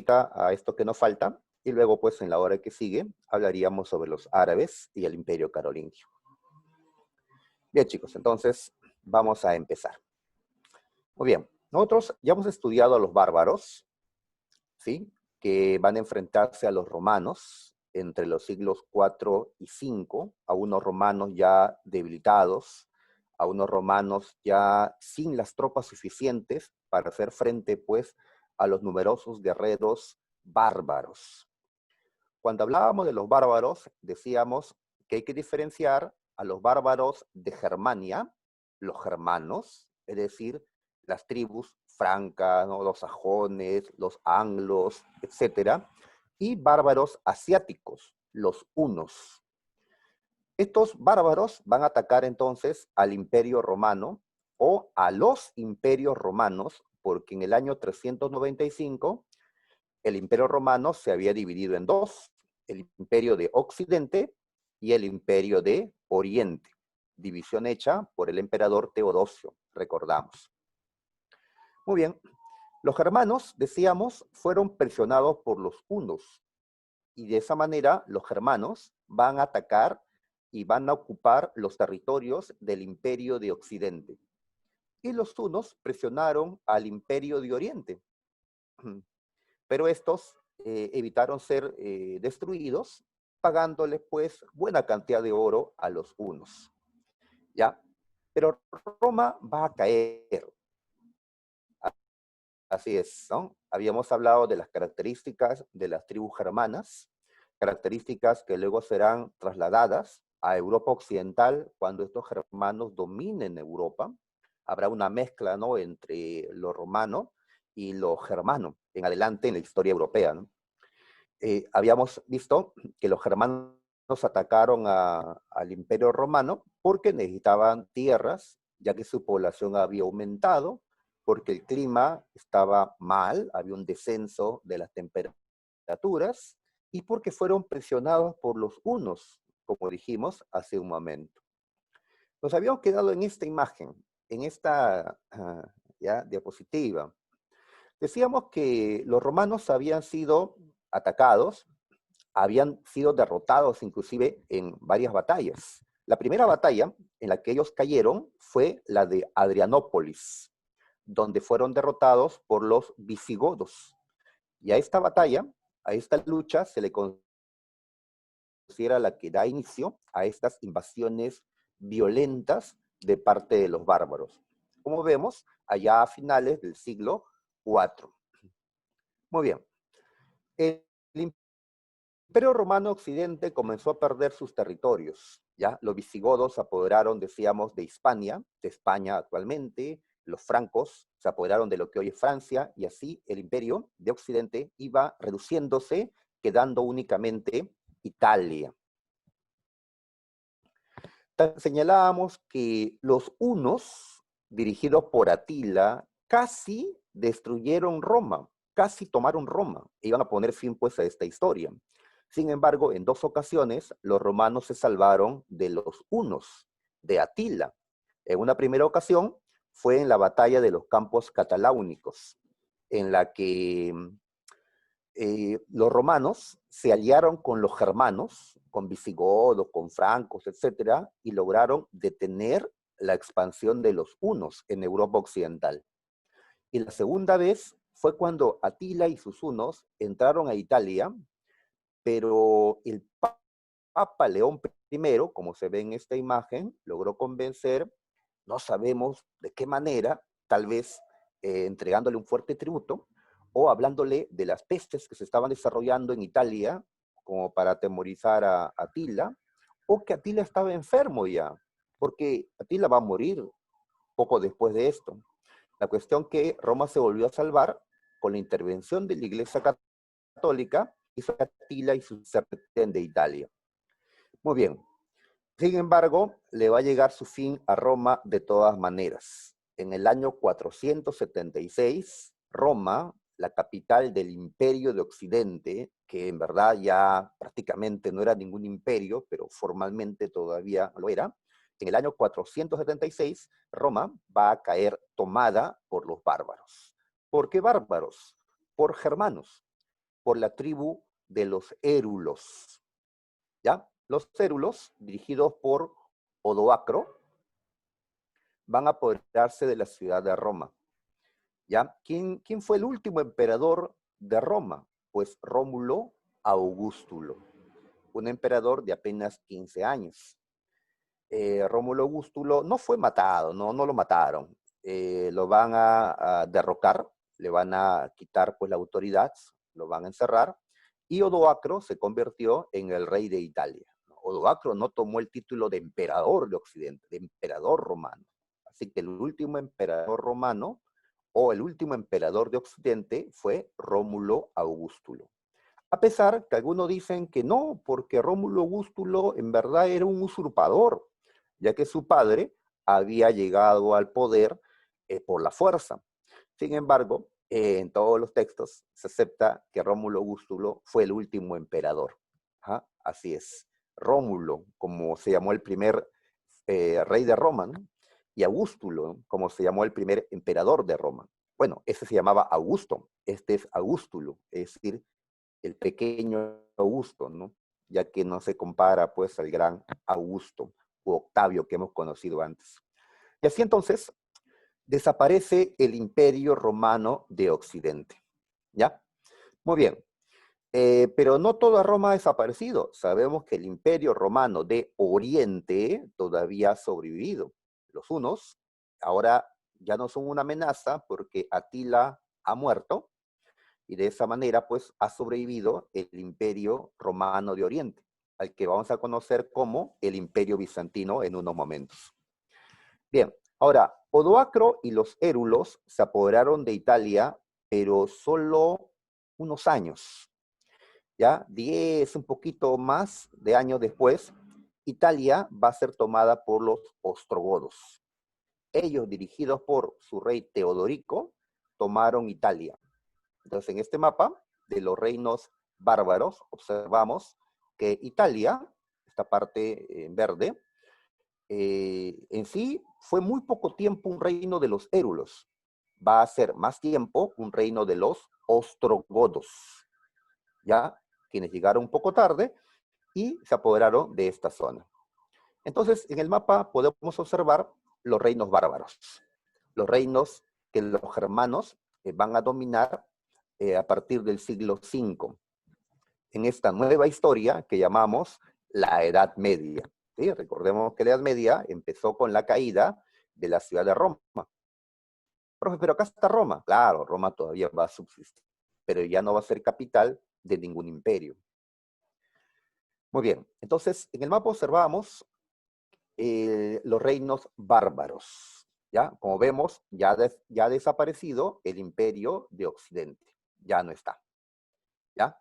a esto que nos falta, y luego pues en la hora que sigue hablaríamos sobre los árabes y el Imperio Carolingio. Bien chicos, entonces vamos a empezar. Muy bien, nosotros ya hemos estudiado a los bárbaros, ¿sí? Que van a enfrentarse a los romanos entre los siglos 4 y 5, a unos romanos ya debilitados, a unos romanos ya sin las tropas suficientes para hacer frente pues a los numerosos guerreros bárbaros. Cuando hablábamos de los bárbaros, decíamos que hay que diferenciar a los bárbaros de Germania, los germanos, es decir, las tribus francas, ¿no? Los sajones, los anglos, etcétera, y bárbaros asiáticos, los hunos. Estos bárbaros van a atacar entonces al Imperio Romano o a los imperios romanos, porque en el año 395 el Imperio Romano se había dividido en dos, el Imperio de Occidente y el Imperio de Oriente, división hecha por el emperador Teodosio, recordamos. Muy bien, los germanos, decíamos, fueron presionados por los hunos, y de esa manera los germanos van a atacar y van a ocupar los territorios del Imperio de Occidente. Y los hunos presionaron al Imperio de Oriente. Pero estos evitaron ser destruidos, pagándole pues buena cantidad de oro a los hunos. ¿Ya? Pero Roma va a caer. Así es, ¿no? Habíamos hablado de las características de las tribus germanas, características que luego serán trasladadas a Europa Occidental cuando estos germanos dominen Europa. Habrá una mezcla, ¿no?, entre lo romano y lo germano en adelante en la historia europea, ¿no? Habíamos visto que los germanos atacaron al Imperio Romano porque necesitaban tierras, ya que su población había aumentado, porque el clima estaba mal, había un descenso de las temperaturas, y porque fueron presionados por los hunos, como dijimos hace un momento. Nos habíamos quedado en esta imagen, en esta ya, diapositiva. Decíamos que los romanos habían sido atacados, habían sido derrotados inclusive en varias batallas. La primera batalla en la que ellos cayeron fue la de Adrianópolis, donde fueron derrotados por los visigodos. Y a esta batalla, a esta lucha, se le considera la que da inicio a estas invasiones violentas de parte de los bárbaros. Como vemos, allá a finales del siglo IV. Muy bien. El Imperio Romano Occidente comenzó a perder sus territorios. ¿Ya? Los visigodos se apoderaron, decíamos, de Hispania, de España actualmente. Los francos se apoderaron de lo que hoy es Francia, y así el Imperio de Occidente iba reduciéndose, quedando únicamente Italia. Señalábamos que los hunos, dirigidos por Atila, casi destruyeron Roma, casi tomaron Roma, e iban a poner fin pues a esta historia. Sin embargo, en dos ocasiones, los romanos se salvaron de los hunos, de Atila. En una primera ocasión fue en la batalla de los Campos Cataláunicos, en la que los romanos se aliaron con los germanos, con visigodos, con francos, etcétera, y lograron detener la expansión de los hunos en Europa Occidental. Y la segunda vez fue cuando Atila y sus hunos entraron a Italia, pero el Papa León I, como se ve en esta imagen, logró convencer, no sabemos de qué manera, tal vez entregándole un fuerte tributo, o hablándole de las pestes que se estaban desarrollando en Italia, como para atemorizar a Atila, o que Atila estaba enfermo ya, porque Atila va a morir poco después de esto. La cuestión que Roma se volvió a salvar con la intervención de la Iglesia Católica, hizo Atila y su sartén de Italia. Muy bien. Sin embargo, le va a llegar su fin a Roma de todas maneras. En el año 476, Roma, la capital del Imperio de Occidente, que en verdad ya prácticamente no era ningún imperio, pero formalmente todavía lo era, en el año 476, Roma va a caer tomada por los bárbaros. ¿Por qué bárbaros? Por germanos. por la tribu de los érulos, ¿ya? Los érulos, dirigidos por Odoacro, van a apoderarse de la ciudad de Roma, ¿ya? ¿Quién fue el último emperador de Roma? Pues Rómulo Augustulo, un emperador de apenas 15 años. Rómulo Augustulo no fue matado, no lo mataron. Lo van a derrocar, le van a quitar pues la autoridad, lo van a encerrar, y Odoacro se convirtió en el rey de Italia. Odoacro no tomó el título de emperador de Occidente, de emperador romano. Así que el último emperador romano o el último emperador de Occidente fue Rómulo Augustulo. A pesar que algunos dicen que no, porque Rómulo Augustulo en verdad era un usurpador, ya que su padre había llegado al poder por la fuerza. Sin embargo, en todos los textos se acepta que Rómulo Augustulo fue el último emperador. ¿Ah? Así es. Rómulo, como se llamó el primer rey de Roma, ¿no? Y Augustulo, como se llamó el primer emperador de Roma. Bueno, ese se llamaba Augusto, este es Augustulo, es decir, el pequeño Augusto, ¿no? Ya que no se compara pues al gran Augusto o Octavio que hemos conocido antes. Y así entonces desaparece el Imperio Romano de Occidente, ¿ya? Muy bien, pero no toda Roma ha desaparecido. Sabemos que el Imperio Romano de Oriente todavía ha sobrevivido. Los hunos ahora ya no son una amenaza porque Atila ha muerto, y de esa manera, pues, ha sobrevivido el Imperio Romano de Oriente, al que vamos a conocer como el Imperio Bizantino en unos momentos. Bien, ahora, Odoacro y los érulos se apoderaron de Italia, pero solo unos años, ¿ya? 10, un poquito más de años después, Italia va a ser tomada por los ostrogodos. Ellos, dirigidos por su rey Teodorico, tomaron Italia. Entonces, en este mapa de los reinos bárbaros, observamos que Italia, esta parte en verde, en sí fue muy poco tiempo un reino de los érulos. Va a ser más tiempo un reino de los ostrogodos, ¿ya? Quienes llegaron un poco tarde y se apoderaron de esta zona. Entonces, en el mapa podemos observar los reinos bárbaros, los reinos que los germanos van a dominar a partir del siglo V, en esta nueva historia que llamamos la Edad Media. ¿Sí? Recordemos que la Edad Media empezó con la caída de la ciudad de Roma. Profe, pero acá está Roma. Claro, Roma todavía va a subsistir, pero ya no va a ser capital de ningún imperio. Muy bien, entonces en el mapa observamos los reinos bárbaros. ¿Ya? Como vemos, ya ha desaparecido el imperio de Occidente. Ya no está. ¿Ya?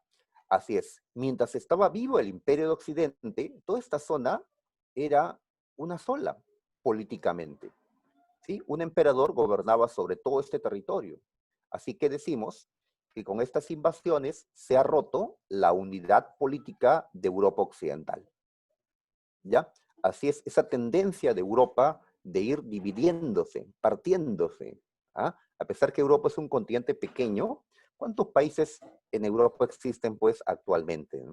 Así es. Mientras estaba vivo el imperio de Occidente, toda esta zona era una sola políticamente. ¿Sí? Un emperador gobernaba sobre todo este territorio. Así que decimos que con estas invasiones se ha roto la unidad política de Europa Occidental. ¿Ya? Así es, esa tendencia de Europa de ir dividiéndose, partiéndose. ¿Ah? A pesar que Europa es un continente pequeño, ¿cuántos países en Europa existen pues actualmente?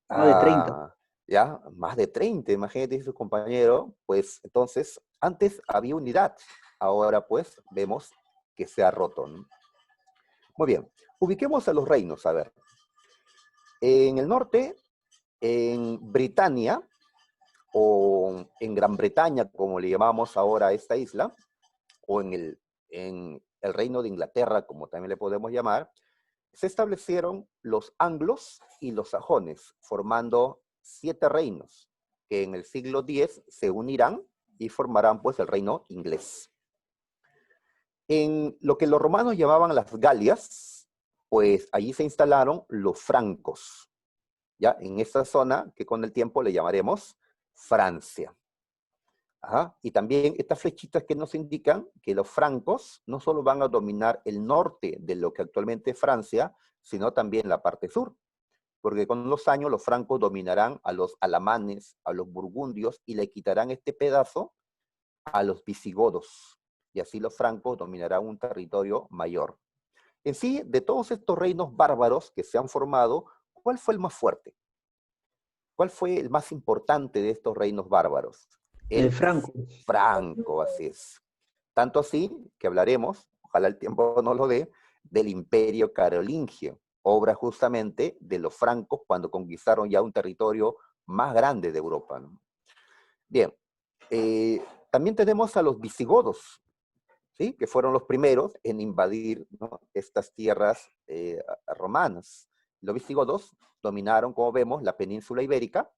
Más de 30. Ya, más de 30, imagínate su compañero, pues entonces, antes había unidad, ahora pues vemos que se ha roto, ¿no? Muy bien, ubiquemos a los reinos, a ver. En el norte, en Britania, o en Gran Bretaña, como le llamamos ahora a esta isla, o en el Reino de Inglaterra, como también le podemos llamar, se establecieron los anglos y los sajones, formando 7 reinos, que en el siglo X se unirán y formarán pues el reino inglés. En lo que los romanos llamaban las Galias, pues allí se instalaron los francos, ya en esta zona que con el tiempo le llamaremos Francia. Ajá. Y también estas flechitas que nos indican que los francos no solo van a dominar el norte de lo que actualmente es Francia, sino también la parte sur. Porque con los años los francos dominarán a los alamanes, a los burgundios, y le quitarán este pedazo a los visigodos. Y así los francos dominarán un territorio mayor. En sí, de todos estos reinos bárbaros que se han formado, ¿cuál fue el más fuerte? ¿Cuál fue el más importante de estos reinos bárbaros? El El Franco. Franco, así es. Tanto así que hablaremos, ojalá el tiempo no lo dé, del Imperio Carolingio, obra justamente de los francos cuando conquistaron ya un territorio más grande de Europa, ¿no? Bien, también tenemos a los visigodos, ¿sí? Que fueron los primeros en invadir, ¿no?, estas tierras romanas. Los visigodos dominaron, como vemos, la península ibérica,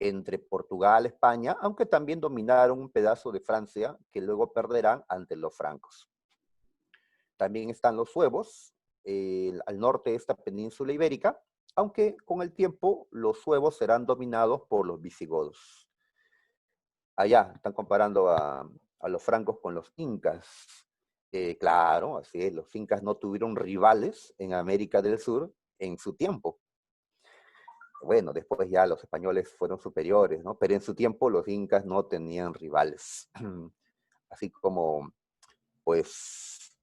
entre Portugal, España, aunque también dominaron un pedazo de Francia que luego perderán ante los francos. También están los suevos, al norte de esta península ibérica, aunque con el tiempo los suevos serán dominados por los visigodos. Allá están comparando a los francos con los incas. Claro, así es, los incas no tuvieron rivales en América del Sur en su tiempo. Bueno, después ya los españoles fueron superiores, ¿no? Pero en su tiempo los incas no tenían rivales. Así como, pues,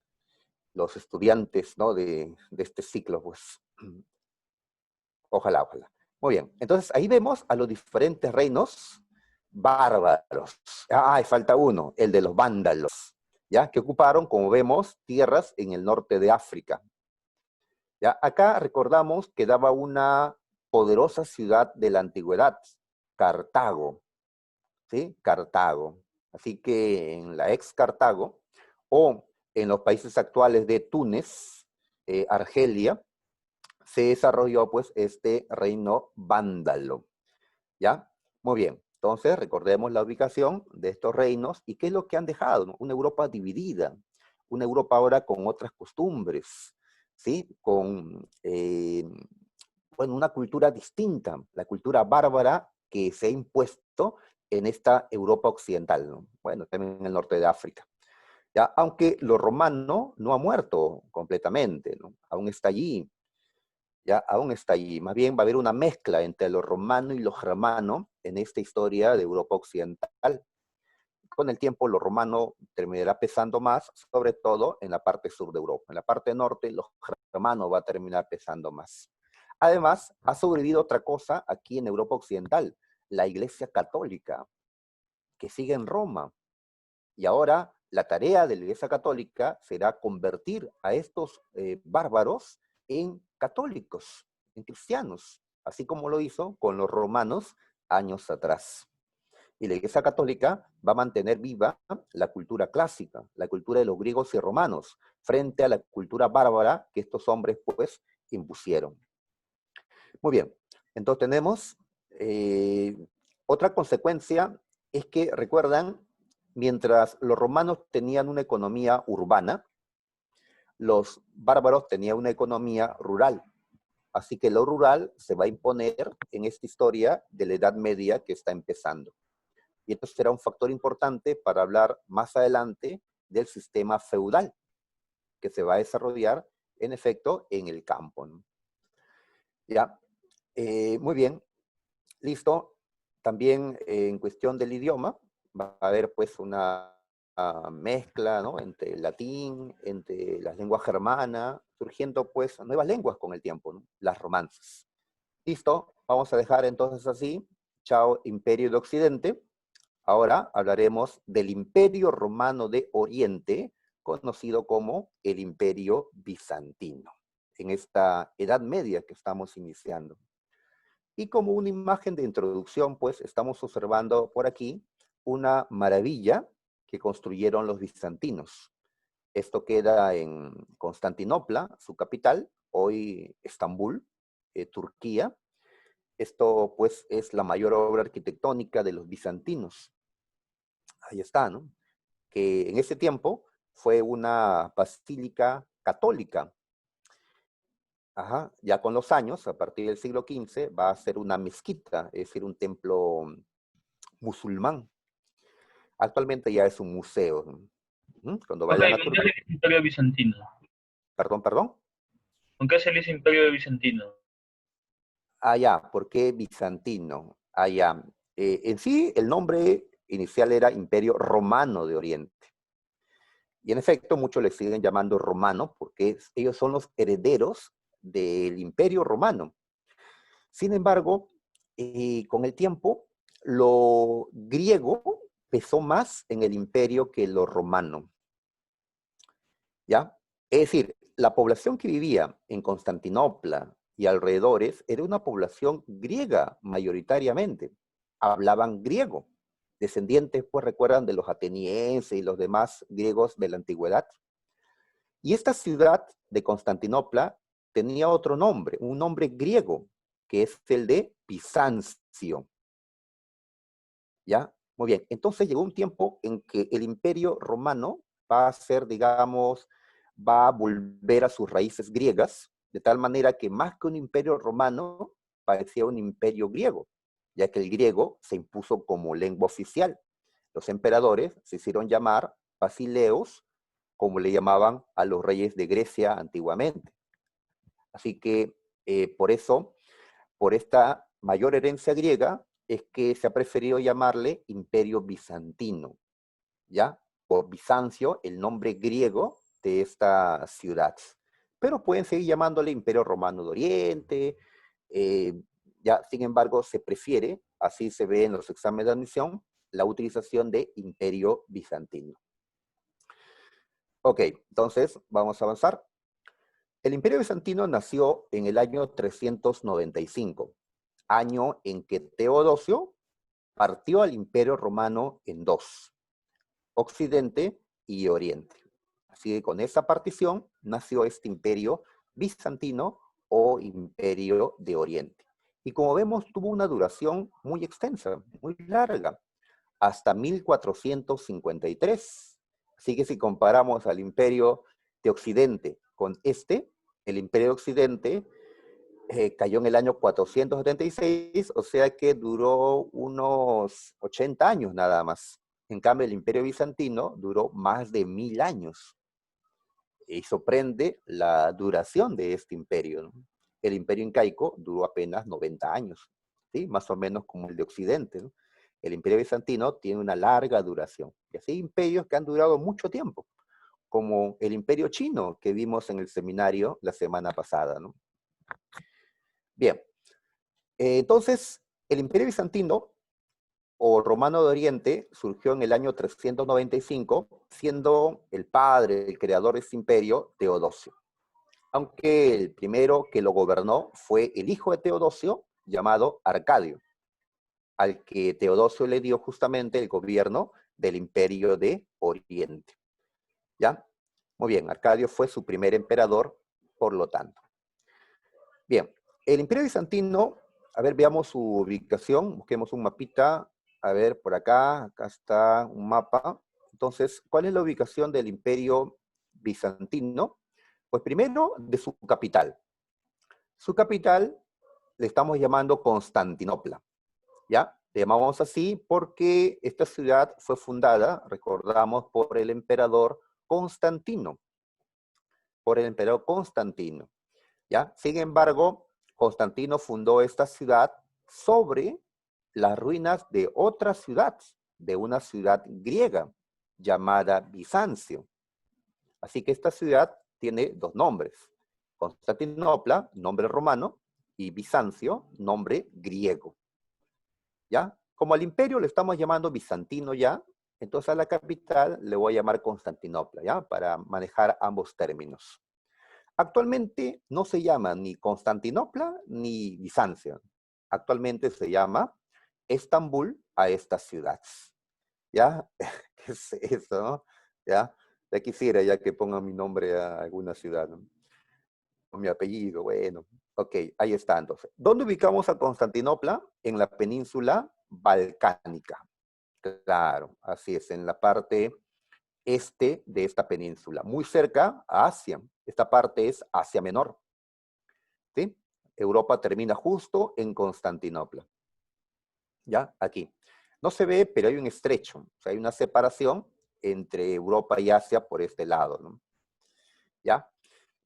los estudiantes, ¿no?, de este ciclo, pues, ojalá, ojalá. Muy bien, entonces ahí vemos a los diferentes reinos bárbaros. Ah, y falta uno, el de los vándalos, ¿ya? Que ocuparon, como vemos, tierras en el norte de África. ¿Ya? Acá recordamos que daba una poderosa ciudad de la antigüedad, Cartago, ¿sí? Cartago. Así que en la ex Cartago, o en los países actuales de Túnez, Argelia, se desarrolló pues este reino vándalo, ¿ya? Muy bien, entonces recordemos la ubicación de estos reinos y qué es lo que han dejado, ¿no? Una Europa dividida, una Europa ahora con otras costumbres, ¿sí? Con, bueno, una cultura distinta, la cultura bárbara que se ha impuesto en esta Europa occidental, ¿no? Bueno, también en el norte de África. ¿Ya? Aunque lo romano no ha muerto completamente, ¿no? Aún está allí, ya aún está allí. Más bien va a haber una mezcla entre lo romano y lo germano en esta historia de Europa occidental. Con el tiempo lo romano terminará pesando más, sobre todo en la parte sur de Europa. En la parte norte lo germano va a terminar pesando más. Además, ha sobrevivido otra cosa aquí en Europa occidental, la Iglesia Católica, que sigue en Roma. Y ahora la tarea de la Iglesia Católica será convertir a estos bárbaros en católicos, en cristianos, así como lo hizo con los romanos años atrás. Y la Iglesia Católica va a mantener viva la cultura clásica, la cultura de los griegos y romanos, frente a la cultura bárbara que estos hombres pues impusieron. Muy bien, entonces tenemos otra consecuencia, es que recuerdan, mientras los romanos tenían una economía urbana, los bárbaros tenían una economía rural. Así que lo rural se va a imponer en esta historia de la Edad Media que está empezando. Y esto será un factor importante para hablar más adelante del sistema feudal, que se va a desarrollar, en efecto, en el campo, ¿no? Ya, muy bien, listo. También en cuestión del idioma, va a haber pues una mezcla, ¿no?, entre el latín, entre las lenguas germanas, surgiendo pues nuevas lenguas con el tiempo, ¿no?, las romances. Listo, vamos a dejar entonces así. Chao, Imperio de Occidente. Ahora hablaremos del Imperio Romano de Oriente, conocido como el Imperio Bizantino, en esta Edad Media que estamos iniciando. Y como una imagen de introducción, pues estamos observando por aquí una maravilla que construyeron los bizantinos. Esto queda en Constantinopla, su capital, hoy Estambul, Turquía. Esto pues es la mayor obra arquitectónica de los bizantinos. Ahí está, ¿no? Que en ese tiempo fue una basílica católica. Ajá, ya con los años, a partir del siglo XV, va a ser una mezquita, es decir, un templo musulmán. Actualmente ya es un museo. Cuando Ok, vayan a ¿con qué Turquía. es el Imperio Bizantino? Perdón, perdón. ¿Con qué es el Imperio Bizantino? Ah, ya, ¿por qué bizantino? Ah, ya. En sí, el nombre inicial era Imperio Romano de Oriente. Y en efecto, muchos le siguen llamando romano porque ellos son los herederos del Imperio Romano. Sin embargo, con el tiempo, lo griego pesó más en el imperio que lo romano. ¿Ya? Es decir, la población que vivía en Constantinopla y alrededores era una población griega mayoritariamente. Hablaban griego. Descendientes, pues recuerdan, de los atenienses y los demás griegos de la antigüedad. Y esta ciudad de Constantinopla tenía otro nombre, un nombre griego, que es el de Bizancio. ¿Ya? Muy bien. Entonces llegó un tiempo en que el imperio romano va a ser, digamos, va a volver a sus raíces griegas, de tal manera que más que un imperio romano, parecía un imperio griego, ya que el griego se impuso como lengua oficial. Los emperadores se hicieron llamar basileos, como le llamaban a los reyes de Grecia antiguamente. Así que por eso, por esta mayor herencia griega, es que se ha preferido llamarle Imperio Bizantino, ¿ya? Por Bizancio, el nombre griego de esta ciudad. Pero pueden seguir llamándole Imperio Romano de Oriente, ya, sin embargo, se prefiere, así se ve en los exámenes de admisión, la utilización de Imperio Bizantino. Ok, entonces vamos a avanzar. El Imperio Bizantino nació en el año 395, año en que Teodosio partió al Imperio Romano en dos, Occidente y Oriente. Así que con esa partición nació este Imperio Bizantino o Imperio de Oriente. Y como vemos, tuvo una duración muy extensa, muy larga, hasta 1453. Así que si comparamos al Imperio de Occidente con este, el Imperio de Occidente cayó en el año 476, o sea que duró unos 80 años nada más. En cambio, el Imperio Bizantino duró más de 1000 años. Y sorprende la duración de este imperio, ¿no? El Imperio Incaico duró apenas 90 años, ¿sí? Más o menos como el de Occidente, ¿no? El Imperio Bizantino tiene una larga duración. Y así imperios que han durado mucho tiempo, como el Imperio Chino que vimos en el seminario la semana pasada, ¿no? Bien, entonces el Imperio Bizantino o Romano de Oriente surgió en el año 395, siendo el padre, el creador de este imperio, Teodosio. Aunque el primero que lo gobernó fue el hijo de Teodosio, llamado Arcadio, al que Teodosio le dio justamente el gobierno del Imperio de Oriente. ¿Ya? Muy bien, Arcadio fue su primer emperador, por lo tanto. Bien, el Imperio Bizantino, a ver, veamos su ubicación, busquemos un mapita, a ver, por acá, acá está un mapa. Entonces, ¿cuál es la ubicación del Imperio Bizantino? Pues primero, de su capital. Su capital le estamos llamando Constantinopla, ¿ya? Le llamamos así porque esta ciudad fue fundada, recordamos, por el emperador Constantino, ¿ya? Sin embargo, Constantino fundó esta ciudad sobre las ruinas de otra ciudad, de una ciudad griega llamada Bizancio. Así que esta ciudad tiene dos nombres. Constantinopla, nombre romano, y Bizancio, nombre griego. ¿Ya? Como al imperio le estamos llamando bizantino ya, entonces a la capital le voy a llamar Constantinopla, ¿ya? Para manejar ambos términos. Actualmente no se llama ni Constantinopla ni Bizancio. Actualmente se llama Estambul a esta ciudad. ¿Ya? ¿Qué es eso, no? ¿Ya? Ya quisiera ya que ponga mi nombre a alguna ciudad, ¿no? O mi apellido, bueno. Ok, ahí está entonces. ¿Dónde ubicamos a Constantinopla? En la península balcánica. Claro, así es, en la parte este de esta península, muy cerca a Asia. Esta parte es Asia Menor. ¿Sí? Europa termina justo en Constantinopla. ¿Ya? Aquí. No se ve, pero hay un estrecho. O sea, hay una separación entre Europa y Asia por este lado, ¿no? ¿Ya?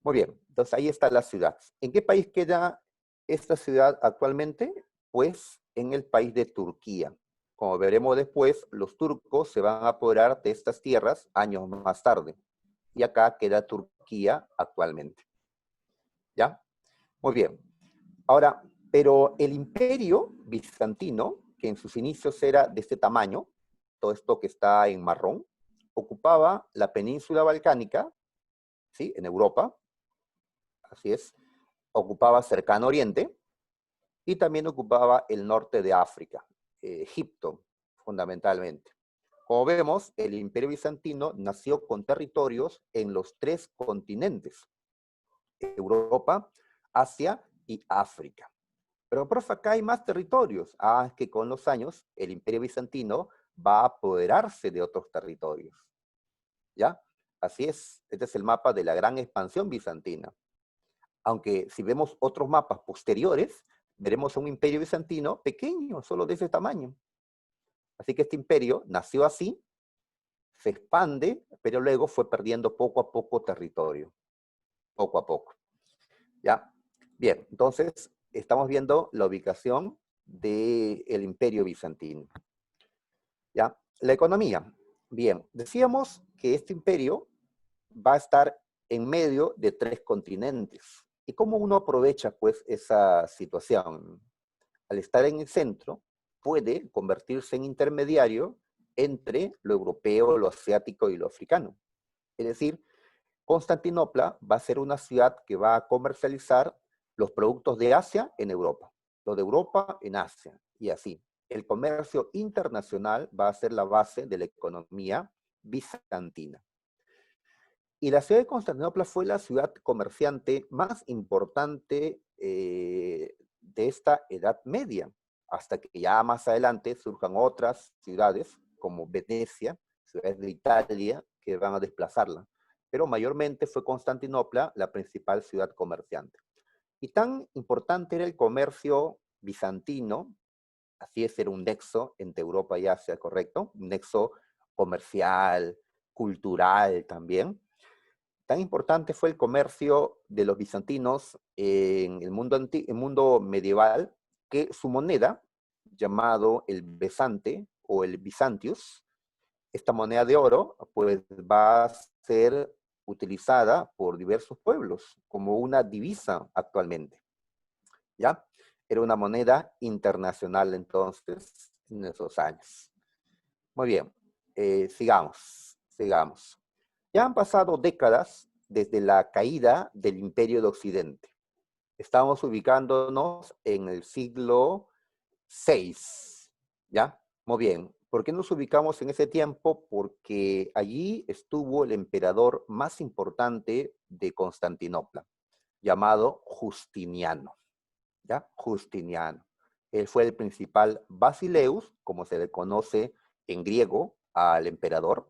Muy bien. Entonces ahí está la ciudad. ¿En qué país queda esta ciudad actualmente? Pues en el país de Turquía. Como veremos después, los turcos se van a apoderar de estas tierras años más tarde. y acá queda Turquía actualmente. ¿Ya? Muy bien. Ahora, pero el imperio bizantino, que en sus inicios era de este tamaño, todo esto que está en marrón, ocupaba la península balcánica, ¿sí? En Europa, así es, ocupaba Cercano Oriente, y también ocupaba el norte de África, Egipto, fundamentalmente. Como vemos, el Imperio Bizantino nació con territorios en los 3 continentes, Europa, Asia y África. Pero, profe, acá hay más territorios. Es que con los años el Imperio Bizantino va a apoderarse de otros territorios. ¿Ya? Así es, este es el mapa de la gran expansión bizantina. Aunque si vemos otros mapas posteriores, veremos un imperio bizantino pequeño, solo de ese tamaño. Así que este imperio nació así, se expande, pero luego fue perdiendo poco a poco territorio. Poco a poco. ¿Ya? Bien, entonces estamos viendo la ubicación del imperio bizantino. ¿Ya? La economía. Bien, decíamos que este imperio va a estar en medio de 3 continentes. ¿Y cómo uno aprovecha, pues, esa situación? Al estar en el centro, puede convertirse en intermediario entre lo europeo, lo asiático y lo africano. Es decir, Constantinopla va a ser una ciudad que va a comercializar los productos de Asia en Europa, los de Europa en Asia, y así. El comercio internacional va a ser la base de la economía bizantina. Y la ciudad de Constantinopla fue la ciudad comerciante más importante de esta Edad Media, hasta que ya más adelante surjan otras ciudades, como Venecia, ciudades de Italia, que van a desplazarla. Pero mayormente fue Constantinopla la principal ciudad comerciante. Y tan importante era el comercio bizantino, así es, era un nexo entre Europa y Asia, ¿correcto? Un nexo comercial, cultural también. Tan importante fue el comercio de los bizantinos en el mundo medieval, que su moneda, llamado el besante o el Byzantius, esta moneda de oro, pues va a ser utilizada por diversos pueblos como una divisa actualmente. ¿Ya? Era una moneda internacional entonces en esos años. Muy bien, sigamos. Ya han pasado décadas desde la caída del Imperio de Occidente. Estamos ubicándonos en el siglo VI, ¿ya? Muy bien. ¿Por qué nos ubicamos en ese tiempo? Porque allí estuvo el emperador más importante de Constantinopla, llamado Justiniano, ¿ya? Justiniano. Él fue el principal basileus, como se le conoce en griego al emperador,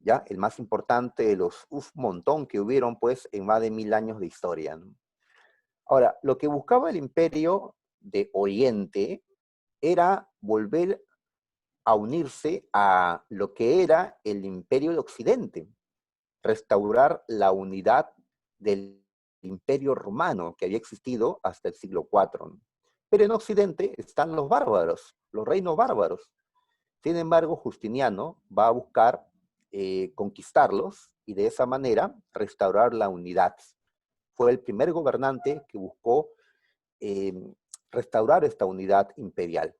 ¿ya? El más importante de los montón que hubieron, pues, en más de 1000 años de historia, ¿no? Ahora, lo que buscaba el imperio de Oriente era volver a unirse a lo que era el imperio de Occidente, restaurar la unidad del imperio romano que había existido hasta el siglo IV, ¿no? Pero en Occidente están los bárbaros, los reinos bárbaros. Sin embargo, Justiniano va a buscar conquistarlos y de esa manera restaurar la unidad. Fue el primer gobernante que buscó eh, restaurar esta unidad imperial.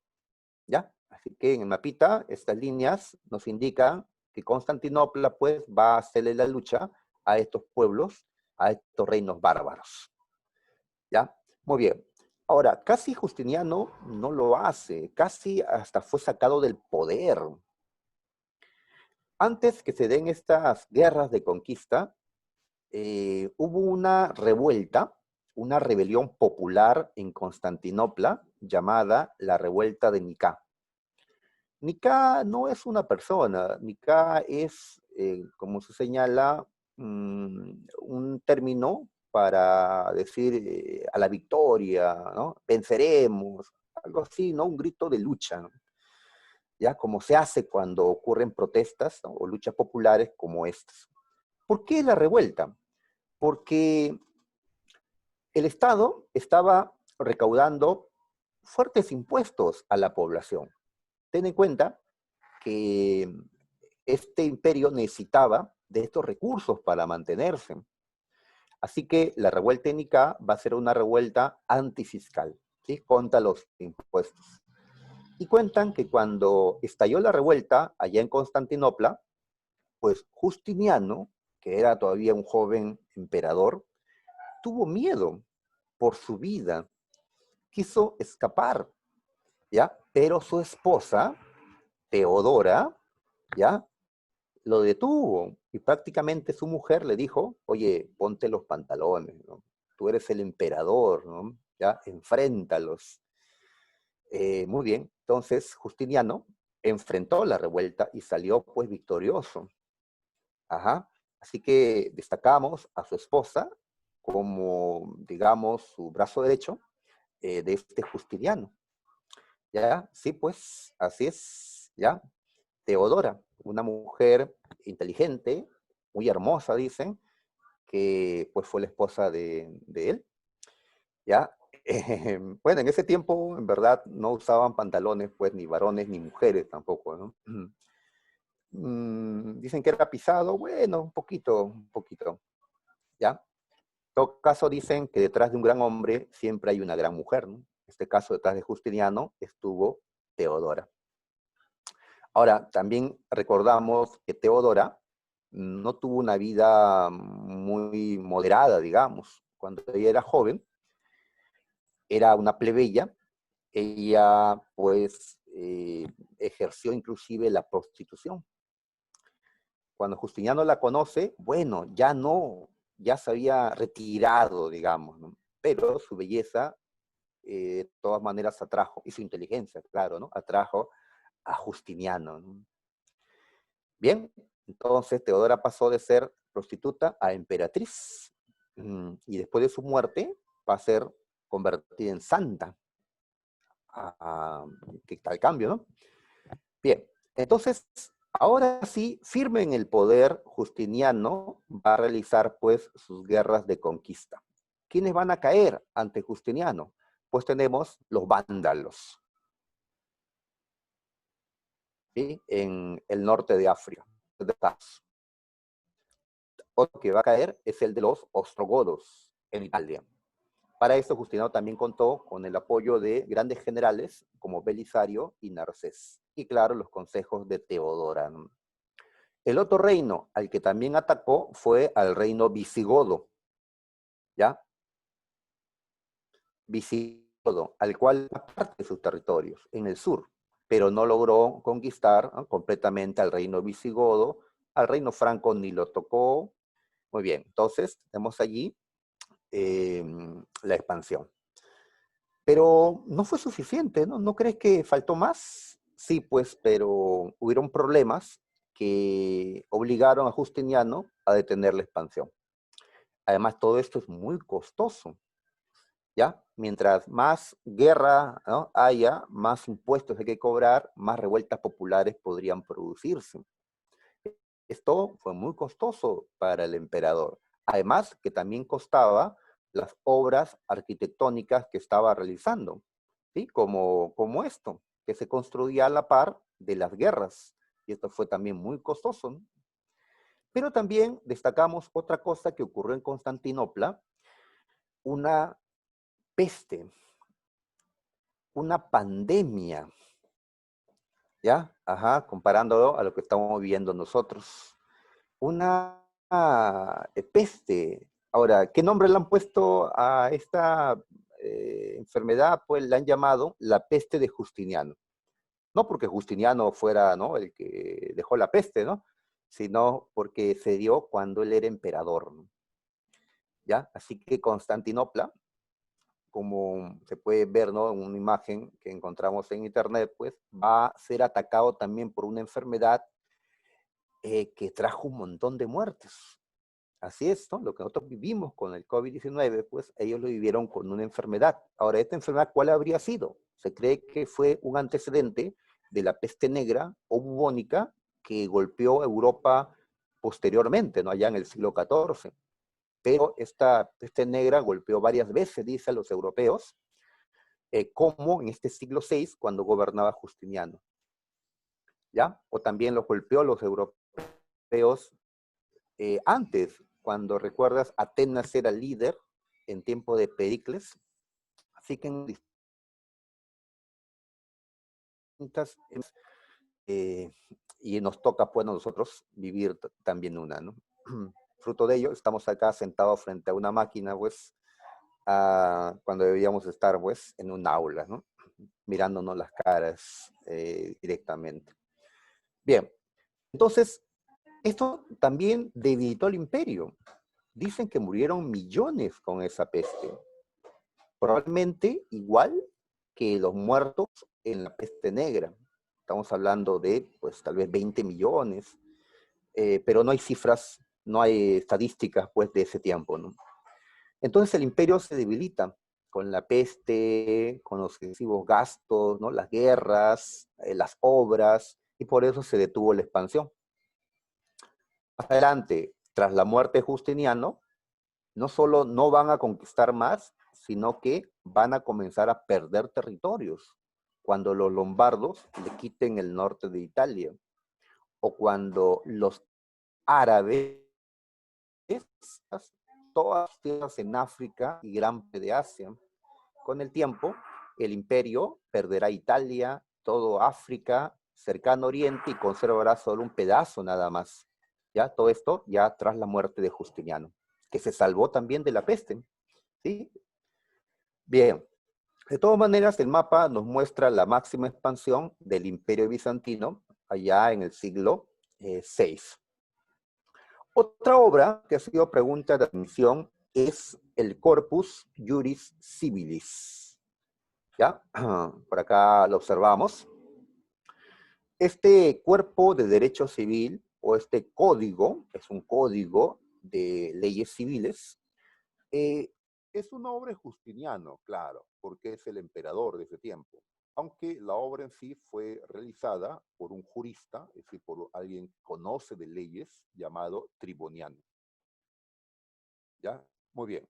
¿Ya? Así que en el mapita, estas líneas nos indican que Constantinopla pues va a hacerle la lucha a estos pueblos, a estos reinos bárbaros. ¿Ya? Muy bien. Ahora, casi Justiniano no lo hace, casi hasta fue sacado del poder. Antes que se den estas guerras de conquista, hubo una revuelta, una rebelión popular en Constantinopla llamada la Revuelta de Nicá. Nicá no es una persona, Nicá es, como se señala, un término para decir a la victoria, ¿no? Venceremos, algo así, ¿no? Un grito de lucha, ¿no? ¿Ya? Como se hace cuando ocurren protestas, ¿no? O luchas populares como estas. ¿Por qué la revuelta? Porque el Estado estaba recaudando fuertes impuestos a la población. Ten en cuenta que este imperio necesitaba de estos recursos para mantenerse. Así que la revuelta de Nicá va a ser una revuelta antifiscal, ¿sí? Contra los impuestos. Y cuentan que cuando estalló la revuelta allá en Constantinopla, pues Justiniano, que era todavía un joven emperador, tuvo miedo por su vida, quiso escapar, ¿ya? Pero su esposa, Teodora, ¿ya? Lo detuvo y prácticamente su mujer le dijo, oye, ponte los pantalones, ¿no? Tú eres el emperador, ¿no? Ya, enfréntalos. Muy bien, entonces Justiniano enfrentó la revuelta y salió pues victorioso. Ajá. Así que destacamos a su esposa como, digamos, su brazo derecho de este Justiniano. ¿Ya? Sí, pues, así es, ¿ya? Teodora, una mujer inteligente, muy hermosa, dicen, que pues fue la esposa de él, ¿ya? Bueno, en ese tiempo, en verdad, no usaban pantalones, pues, ni varones ni mujeres tampoco, ¿no? Dicen que era pisado, bueno, un poquito, ¿ya? En todo caso, dicen que detrás de un gran hombre siempre hay una gran mujer, ¿no? En este caso, detrás de Justiniano estuvo Teodora. Ahora, también recordamos que Teodora no tuvo una vida muy moderada, digamos. Cuando ella era joven, era una plebeya, ella pues ejerció inclusive la prostitución. Cuando Justiniano la conoce, bueno, ya no, ya se había retirado, digamos, ¿no? Pero su belleza de todas maneras atrajo, y su inteligencia, claro, ¿no? Atrajo a Justiniano, ¿no? Bien, entonces Teodora pasó de ser prostituta a emperatriz. Y después de su muerte va a ser convertida en santa. ¿Qué tal cambio, no? Bien, entonces, ahora sí, firme en el poder, Justiniano va a realizar pues sus guerras de conquista. ¿Quiénes van a caer ante Justiniano? Pues tenemos los vándalos, ¿sí? En el norte de África. Otro que va a caer es el de los ostrogodos en Italia. Para esto, Justiniano también contó con el apoyo de grandes generales como Belisario y Narcés. Y claro, los consejos de Teodora. El otro reino al que también atacó fue al reino visigodo, ¿ya? Visigodo, al cual parte de sus territorios en el sur, pero no logró conquistar, ¿no?, completamente al reino visigodo. Al reino franco ni lo tocó. Muy bien, entonces tenemos allí la expansión. Pero no fue suficiente, ¿no? ¿No crees que faltó más? Sí, pues, pero hubieron problemas que obligaron a Justiniano a detener la expansión. Además, todo esto es muy costoso, ¿ya? Mientras más guerra, ¿no?, haya, más impuestos hay que cobrar, más revueltas populares podrían producirse. Esto fue muy costoso para el emperador. Además, que también costaba las obras arquitectónicas que estaba realizando, ¿sí? Como esto, que se construía a la par de las guerras. Y esto fue también muy costoso, ¿no? Pero también destacamos otra cosa que ocurrió en Constantinopla, una peste, una pandemia, ¿ya? Ajá, comparándolo a lo que estamos viviendo nosotros. Una peste. Ahora, ¿qué nombre le han puesto a esta enfermedad? Pues la han llamado la peste de Justiniano. No porque Justiniano fuera, ¿no?, el que dejó la peste, ¿no?, sino porque se dio cuando él era emperador, ¿no? ¿Ya? Así que Constantinopla, como se puede ver, ¿no?, en una imagen que encontramos en internet, pues va a ser atacado también por una enfermedad que trajo un montón de muertes. Así es, ¿no? Lo que nosotros vivimos con el COVID-19, pues ellos lo vivieron con una enfermedad. Ahora, ¿esta enfermedad cuál habría sido? Se cree que fue un antecedente de la peste negra o bubónica que golpeó Europa posteriormente, ¿no?, allá en el siglo XIV. Pero esta peste negra golpeó varias veces, dicen los europeos, como en este siglo VI, cuando gobernaba Justiniano, ¿ya? O también los golpeó los europeos Antes, cuando recuerdas, Atenas era líder en tiempo de Pericles, así que en distintas, y nos toca pues a nosotros vivir también una, ¿no? Fruto de ello, estamos acá sentados frente a una máquina, pues, cuando debíamos estar, pues, en un aula, ¿no? Mirándonos las caras directamente. Bien, entonces, esto también debilitó el imperio. Dicen que murieron millones con esa peste. Probablemente igual que los muertos en la peste negra. Estamos hablando de, pues, tal vez 20 millones, pero no hay cifras, no hay estadísticas, pues, de ese tiempo, ¿no? Entonces el imperio se debilita con la peste, con los excesivos gastos, ¿no? Las guerras, las obras, y por eso se detuvo la expansión. Más adelante, tras la muerte de Justiniano, no solo no van a conquistar más, sino que van a comenzar a perder territorios. Cuando los lombardos le quiten el norte de Italia, o cuando los árabes, todas las tierras en África y gran parte de Asia. Con el tiempo, el imperio perderá Italia, todo África, cercano Oriente y conservará solo un pedazo nada más. ¿Ya? Todo esto ya tras la muerte de Justiniano, que se salvó también de la peste. ¿Sí? Bien, de todas maneras, el mapa nos muestra la máxima expansión del imperio bizantino allá en el siglo VI. Otra obra que ha sido pregunta de admisión es el Corpus Juris Civilis. ¿Ya? Por acá lo observamos. Este cuerpo de derecho civil, o este código, es un código de leyes civiles, es una obra de Justiniano, claro, porque es el emperador de ese tiempo. Aunque la obra en sí fue realizada por un jurista, es decir, por alguien que conoce de leyes, llamado Triboniano. ¿Ya? Muy bien.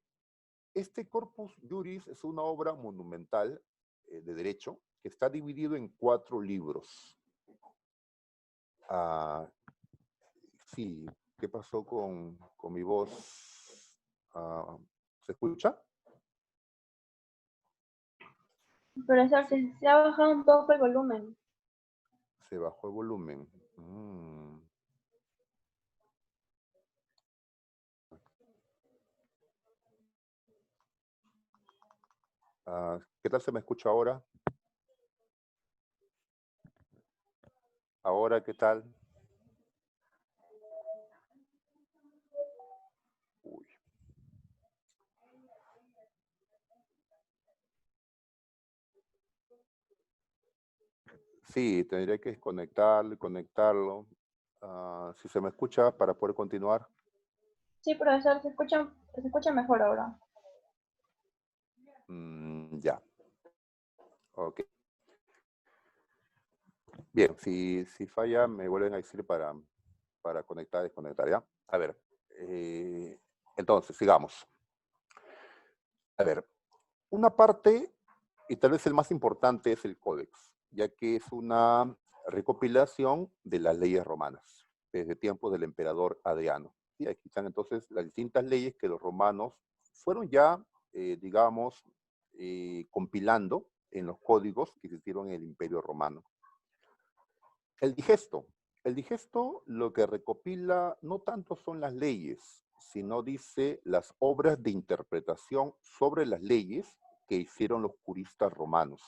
Este Corpus Juris es una obra monumental de derecho que está dividido en 4 libros. Sí, ¿qué pasó con mi voz? ¿Se escucha? Profesor, se ha bajado un poco el volumen. Se bajó el volumen. ¿Qué tal se me escucha ahora? ¿Ahora qué tal? Uy. Sí, tendría que desconectarlo y conectarlo. Si se me escucha para poder continuar. Sí, profesor, se escucha mejor ahora. Ya. Ok. Bien, si falla, me vuelven a decir para conectar y desconectar, ¿ya? A ver. Entonces, sigamos. A ver, una parte, y tal vez el más importante, es el Códex, ya que es una recopilación de las leyes romanas, desde tiempos del emperador Adriano. Y aquí están entonces las distintas leyes que los romanos fueron ya, digamos, compilando en los códigos que existieron en el Imperio Romano. El digesto. El digesto lo que recopila no tanto son las leyes, sino dice las obras de interpretación sobre las leyes que hicieron los juristas romanos,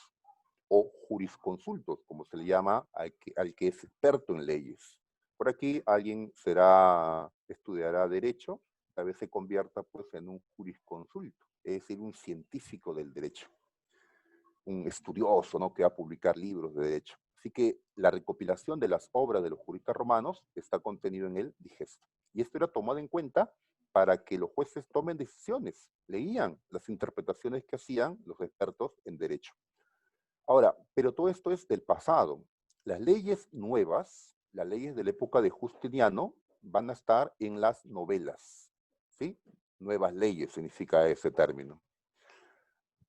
o jurisconsultos, como se le llama al que es experto en leyes. Por aquí alguien estudiará derecho, tal vez se convierta pues en un jurisconsulto, es decir, un científico del derecho, un estudioso, ¿no?, que va a publicar libros de derecho. Así que la recopilación de las obras de los juristas romanos está contenido en el digesto. Y esto era tomado en cuenta para que los jueces tomen decisiones, leían las interpretaciones que hacían los expertos en derecho. Ahora, pero todo esto es del pasado. Las leyes nuevas, las leyes de la época de Justiniano, van a estar en las novelas, ¿sí? Nuevas leyes significa ese término.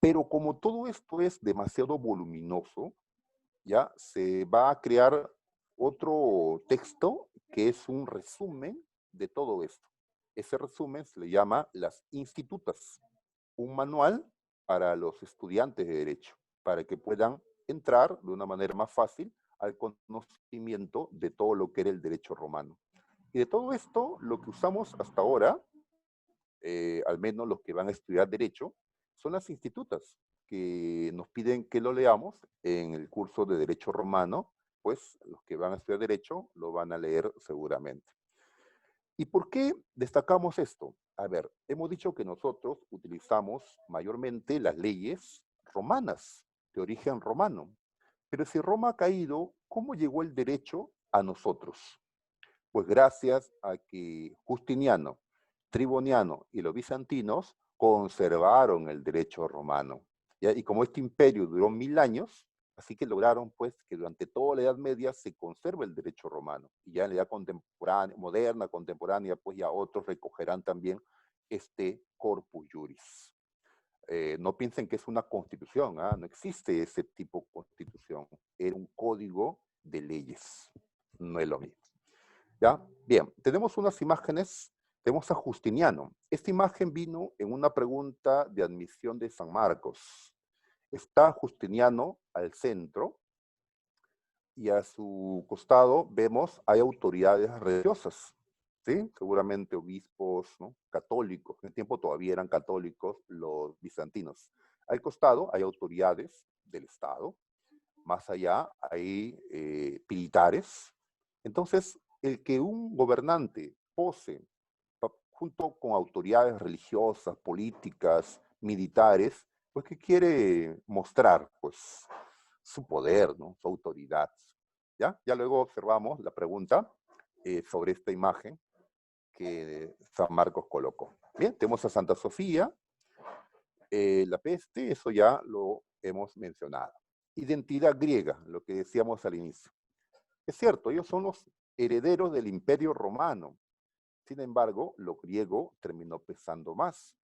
Pero como todo esto es demasiado voluminoso, ya se va a crear otro texto que es un resumen de todo esto. Ese resumen se le llama las institutas, un manual para los estudiantes de Derecho, para que puedan entrar de una manera más fácil al conocimiento de todo lo que era el derecho romano. Y de todo esto, lo que usamos hasta ahora, al menos los que van a estudiar Derecho, son las institutas, que nos piden que lo leamos en el curso de Derecho Romano, pues los que van a estudiar Derecho lo van a leer seguramente. ¿Y por qué destacamos esto? A ver, hemos dicho que nosotros utilizamos mayormente las leyes romanas, de origen romano. Pero si Roma ha caído, ¿cómo llegó el derecho a nosotros? Pues gracias a que Justiniano, Triboniano y los bizantinos conservaron el derecho romano. ¿Ya? Y como este imperio duró 1000 años, así que lograron pues que durante toda la Edad Media se conserve el derecho romano. Y ya en la Edad contemporánea, moderna, contemporánea, pues ya otros recogerán también este corpus juris. No piensen que es una constitución, ¿ah? No existe ese tipo de constitución. Era un código de leyes, no es lo mismo. ¿Ya? Bien, tenemos unas imágenes, tenemos a Justiniano. Esta imagen vino en una pregunta de admisión de San Marcos. Está Justiniano al centro y a su costado vemos hay autoridades religiosas, ¿sí? Seguramente obispos, ¿no? Católicos, en el tiempo todavía eran católicos los bizantinos. Al costado hay autoridades del Estado, más allá hay militares. Entonces, el que un gobernante pose junto con autoridades religiosas, políticas, militares, pues ¿qué quiere mostrar? Pues su poder, ¿no? Su autoridad. ¿Ya? Ya luego observamos la pregunta sobre esta imagen que San Marcos colocó. Bien, tenemos a Santa Sofía, la peste, eso ya lo hemos mencionado. Identidad griega, lo que decíamos al inicio. Es cierto, ellos son los herederos del Imperio Romano. Sin embargo, lo griego terminó pesando más.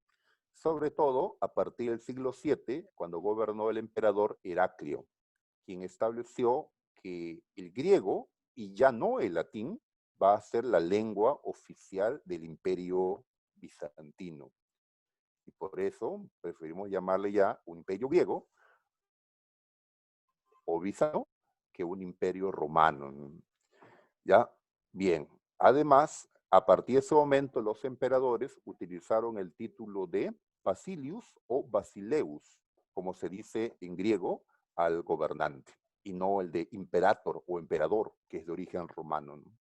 Sobre todo a partir del siglo VII, cuando gobernó el emperador Heraclio, quien estableció que el griego, y ya no el latín, va a ser la lengua oficial del Imperio Bizantino. Y por eso preferimos llamarle ya un imperio griego o bizantino que un imperio romano. ¿Ya? Bien. Además, a partir de ese momento, los emperadores utilizaron el título de Basilius o Basileus, como se dice en griego, al gobernante, y no el de imperator o emperador, que es de origen romano, ¿no?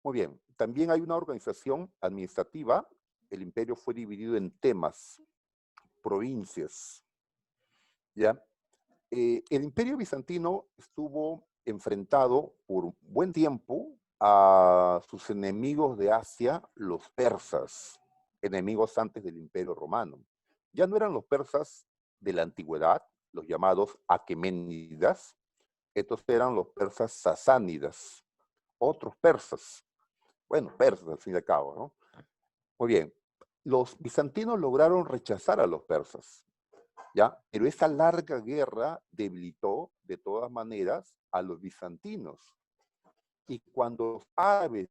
Muy bien. También hay una organización administrativa. El imperio fue dividido en temas, provincias, ¿ya? El imperio bizantino estuvo enfrentado por buen tiempo a sus enemigos de Asia, los persas, enemigos antes del imperio romano. Ya no eran los persas de la antigüedad, los llamados aqueménidas, estos eran los persas sasánidas, otros persas. Bueno, persas al fin y al cabo, ¿no? Muy bien. Los bizantinos lograron rechazar a los persas, ¿ya? Pero esa larga guerra debilitó de todas maneras a los bizantinos. Y cuando los árabes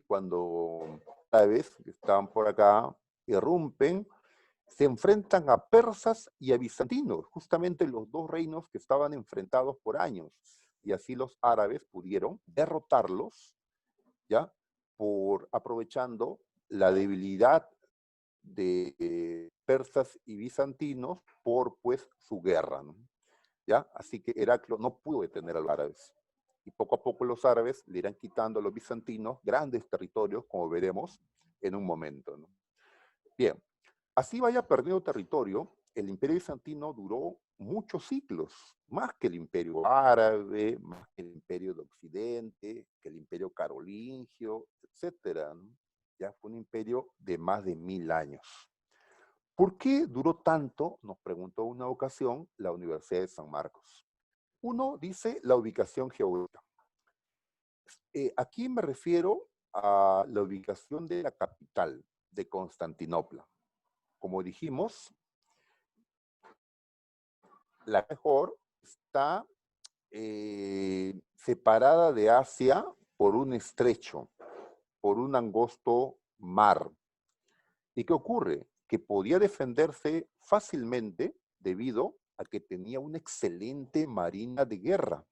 cuando árabes que estaban por acá irrumpen, se enfrentan a persas y a bizantinos, justamente los dos reinos que estaban enfrentados por años. Y así los árabes pudieron derrotarlos, ¿ya? Aprovechando la debilidad de persas y bizantinos por pues su guerra, ¿no? ¿Ya? Así que Heraclio no pudo detener a los árabes. Y poco a poco los árabes le irán quitando a los bizantinos grandes territorios, como veremos en un momento, ¿no? Bien, así vaya perdiendo territorio, el imperio bizantino duró muchos siglos, más que el imperio árabe, más que el imperio de Occidente, que el imperio carolingio, etcétera, ¿no? Ya fue un imperio de más de 1000 años. ¿Por qué duró tanto? Nos preguntó una ocasión la Universidad de San Marcos. Uno dice la ubicación geográfica. Aquí me refiero a la ubicación de la capital, de Constantinopla. Como dijimos, la mejor está separada de Asia por un estrecho, por un angosto mar. ¿Y qué ocurre? Que podía defenderse fácilmente debido a que tenía una excelente marina de guerra.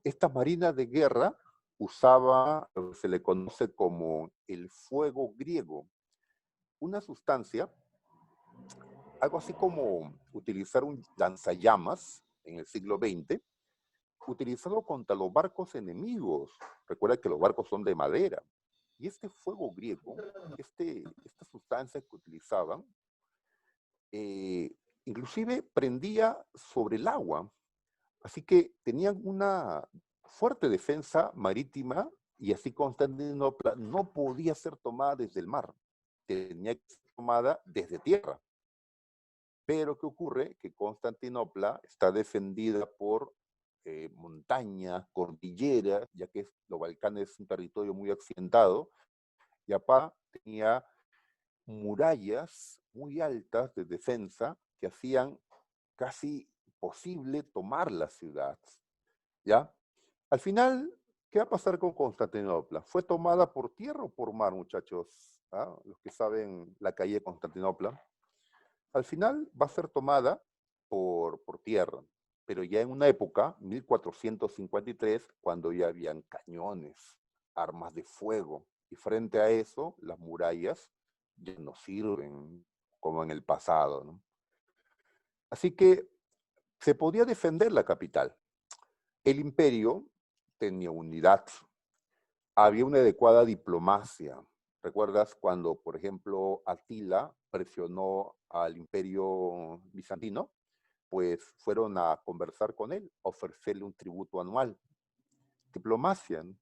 Esta marina de guerra usaba lo que se le conoce como el fuego griego, una sustancia, algo así como utilizar un lanzallamas en el siglo XX, utilizado contra los barcos enemigos. Recuerda que los barcos son de madera. Y este fuego griego, esta sustancia que utilizaban, inclusive prendía sobre el agua. Así que tenían una fuerte defensa marítima y así Constantinopla no podía ser tomada desde el mar. Tenía que ser tomada desde tierra. Pero ¿qué ocurre? Que Constantinopla está defendida por montañas, cordilleras, ya que los Balcanes es un territorio muy accidentado, y Apá tenía murallas muy altas de defensa que hacían casi posible tomar la ciudad, ¿ya? Al final, ¿qué va a pasar con Constantinopla? ¿Fue tomada por tierra o por mar, muchachos? ¿Ah? Los que saben la calle de Constantinopla. Al final va a ser tomada por tierra, pero ya en una época, 1453, cuando ya habían cañones, armas de fuego, y frente a eso, las murallas ya no sirven como en el pasado, ¿no? Así que se podía defender la capital. El imperio tenía unidad, había una adecuada diplomacia. ¿Recuerdas cuando, por ejemplo, Atila presionó al imperio bizantino? Pues fueron a conversar con él, a ofrecerle un tributo anual. Diplomacia, ¿no?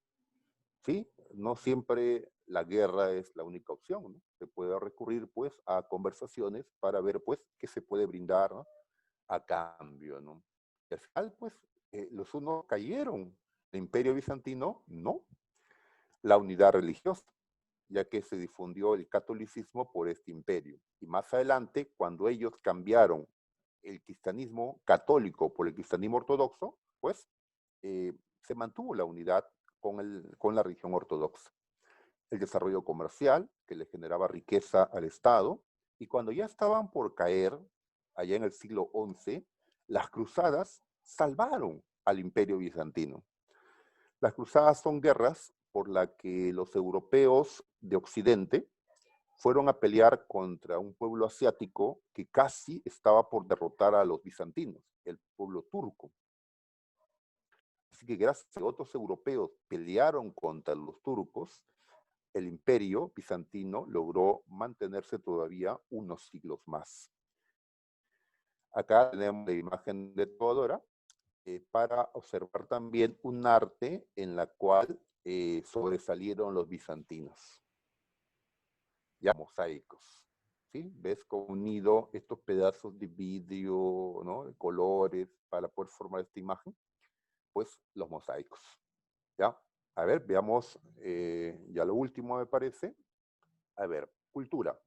¿Sí? No siempre la guerra es la única opción, ¿no? Se puede recurrir, pues, a conversaciones para ver, pues, qué se puede brindar, ¿no? A cambio, ¿no? Y al final, pues, los unos cayeron. El imperio bizantino, no. La unidad religiosa, ya que se difundió el catolicismo por este imperio. Y más adelante, cuando ellos cambiaron el cristianismo católico por el cristianismo ortodoxo, pues se mantuvo la unidad con la religión ortodoxa. El desarrollo comercial, que le generaba riqueza al Estado, y cuando ya estaban por caer, allá en el siglo XI, las cruzadas salvaron al imperio bizantino. Las cruzadas son guerras por las que los europeos de Occidente fueron a pelear contra un pueblo asiático que casi estaba por derrotar a los bizantinos, el pueblo turco. Así que gracias a que otros europeos pelearon contra los turcos, el imperio bizantino logró mantenerse todavía unos siglos más. Acá tenemos la imagen de Teodora para observar también un arte en la cual sobresalieron los bizantinos. Ya mosaicos, ¿sí? ¿Ves cómo unido estos pedazos de vidrio, ¿no? De colores para poder formar esta imagen? Pues los mosaicos, ¿ya? A ver, veamos ya lo último me parece. A ver, cultura.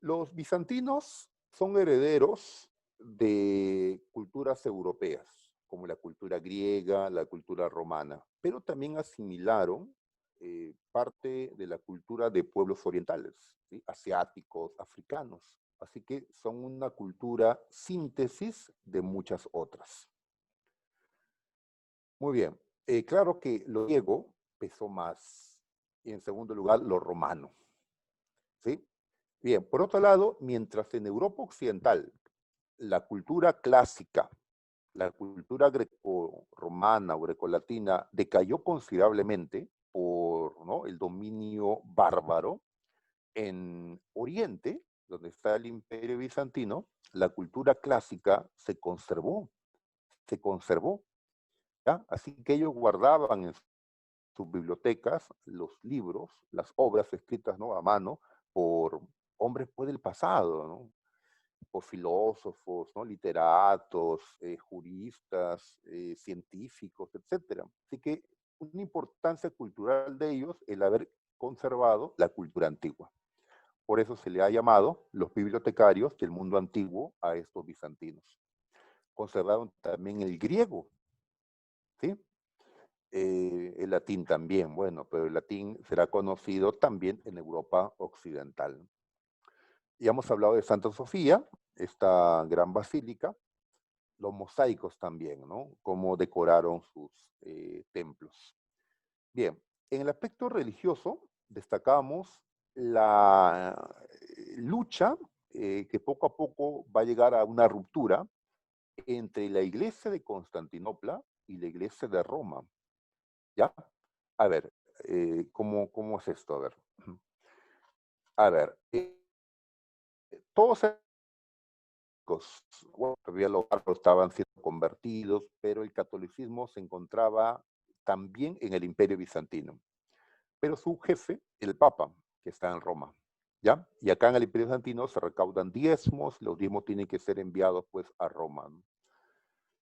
Los bizantinos son herederos de culturas europeas, como la cultura griega, la cultura romana, pero también asimilaron parte de la cultura de pueblos orientales, ¿sí? Asiáticos, africanos. Así que son una cultura síntesis de muchas otras. Muy bien. Claro que lo griego pesó más. Y en segundo lugar, lo romano. ¿Sí? Bien, por otro lado, mientras en Europa Occidental la cultura clásica, la cultura greco-romana o grecolatina decayó considerablemente por, ¿no?, el dominio bárbaro, en Oriente, donde está el Imperio Bizantino, la cultura clásica se conservó, ¿ya? Así que ellos guardaban en sus bibliotecas los libros, las obras escritas, ¿no?, a mano por hombres pues, del pasado, ¿no?, por filósofos, ¿no?, literatos, juristas, científicos, etc. Así que una importancia cultural de ellos el haber conservado la cultura antigua. Por eso se le ha llamado los bibliotecarios del mundo antiguo a estos bizantinos. Conservaron también el griego, ¿sí? El latín también, bueno, pero el latín será conocido también en Europa Occidental. Ya hemos hablado de Santa Sofía, esta gran basílica, los mosaicos también, ¿no? Cómo decoraron sus templos. Bien, en el aspecto religioso destacamos la lucha que poco a poco va a llegar a una ruptura entre la iglesia de Constantinopla y la iglesia de Roma. ¿Ya? A ver, ¿cómo es esto? A ver, todos bueno, todavía los bárbaros estaban siendo convertidos, pero el catolicismo se encontraba también en el Imperio Bizantino. Pero su jefe, el Papa, que está en Roma, ¿ya? Y acá en el Imperio Bizantino se recaudan diezmos, los diezmos tienen que ser enviados pues a Roma, ¿no?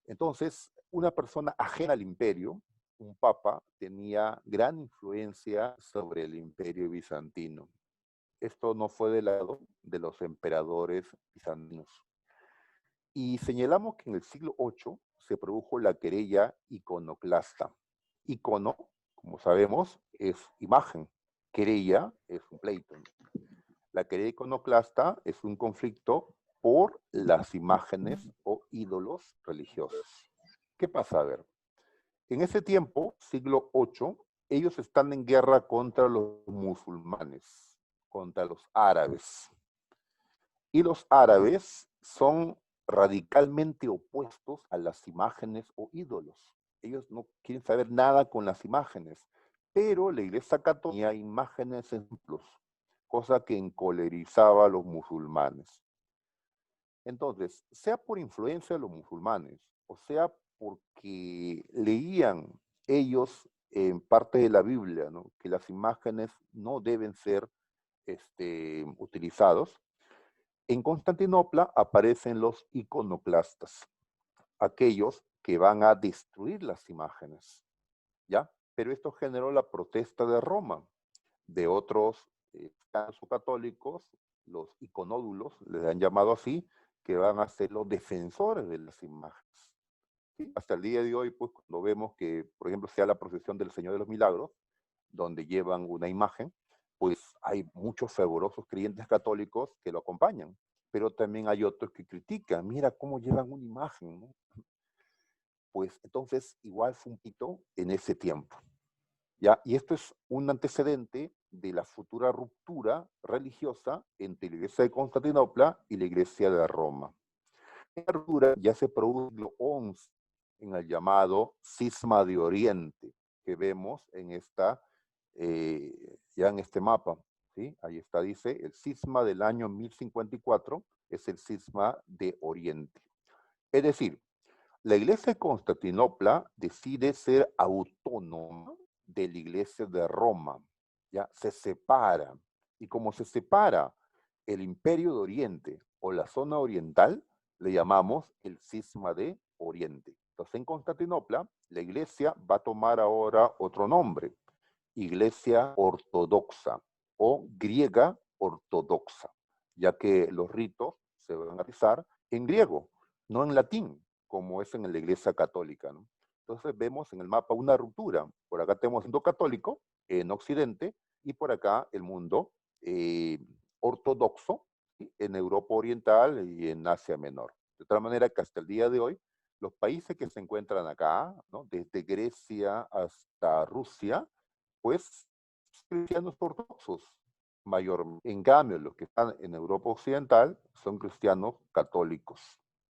Entonces, una persona ajena al imperio, un papa, tenía gran influencia sobre el Imperio Bizantino. Esto no fue del lado de los emperadores bizantinos. Y señalamos que en el siglo VIII se produjo la querella iconoclasta. Icono, como sabemos, es imagen. Querella es un pleito. La querella iconoclasta es un conflicto por las imágenes o ídolos religiosos. ¿Qué pasa? A ver, en ese tiempo, siglo VIII, ellos están en guerra contra los musulmanes, contra los árabes. Y los árabes son radicalmente opuestos a las imágenes o ídolos. Ellos no quieren saber nada con las imágenes, pero la Iglesia Católica tenía imágenes en templos, cosa que encolerizaba a los musulmanes. Entonces, sea por influencia de los musulmanes, o sea porque leían ellos en parte de la Biblia, ¿no?, que las imágenes no deben ser utilizados, en Constantinopla aparecen los iconoclastas, aquellos que van a destruir las imágenes, ¿ya? Pero esto generó la protesta de Roma, de otros católicos, los iconódulos, les han llamado así, que van a ser los defensores de las imágenes. ¿Sí? Hasta el día de hoy, pues, cuando vemos que, por ejemplo, sea la procesión del Señor de los Milagros, donde llevan una imagen, pues hay muchos fervorosos creyentes católicos que lo acompañan, pero también hay otros que critican, mira cómo llevan una imagen, ¿no? Pues entonces igual fue un hito en ese tiempo, ¿ya? Y esto es un antecedente de la futura ruptura religiosa entre la iglesia de Constantinopla y la iglesia de Roma. Esta ruptura ya se produjo en el siglo XI, en el llamado Cisma de Oriente, que vemos en ya en este mapa, ¿sí? Ahí está, dice, el cisma del año 1054 es el cisma de Oriente. Es decir, la iglesia de Constantinopla decide ser autónoma de la iglesia de Roma, ya se separa. Y como se separa el imperio de Oriente o la zona oriental, le llamamos el cisma de Oriente. Entonces en Constantinopla la iglesia va a tomar ahora otro nombre, Iglesia Ortodoxa o griega ortodoxa, ya que los ritos se van a realizar en griego, no en latín, como es en la Iglesia Católica, ¿no? Entonces vemos en el mapa una ruptura. Por acá tenemos el mundo católico en Occidente y por acá el mundo ortodoxo, ¿sí?, en Europa Oriental y en Asia Menor. De tal manera que hasta el día de hoy, los países que se encuentran acá, ¿no?, desde Grecia hasta Rusia, pues cristianos ortodoxos mayormente. En cambio, los que están en Europa Occidental son cristianos católicos,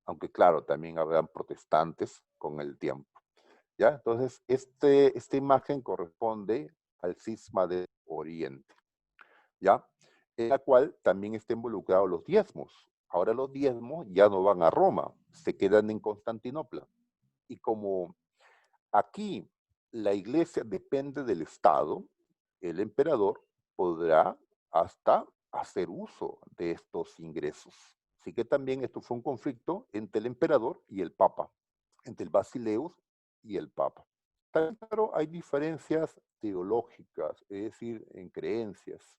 aunque claro, también habrán protestantes con el tiempo, ¿ya? Entonces, esta imagen corresponde al cisma de Oriente, ¿ya? En la cual también está involucrados los diezmos. Ahora los diezmos ya no van a Roma, se quedan en Constantinopla. Y como aquí la iglesia depende del Estado, el emperador podrá hasta hacer uso de estos ingresos. Así que también esto fue un conflicto entre el emperador y el papa, entre el Basileus y el papa. También, claro, hay diferencias teológicas, es decir, en creencias.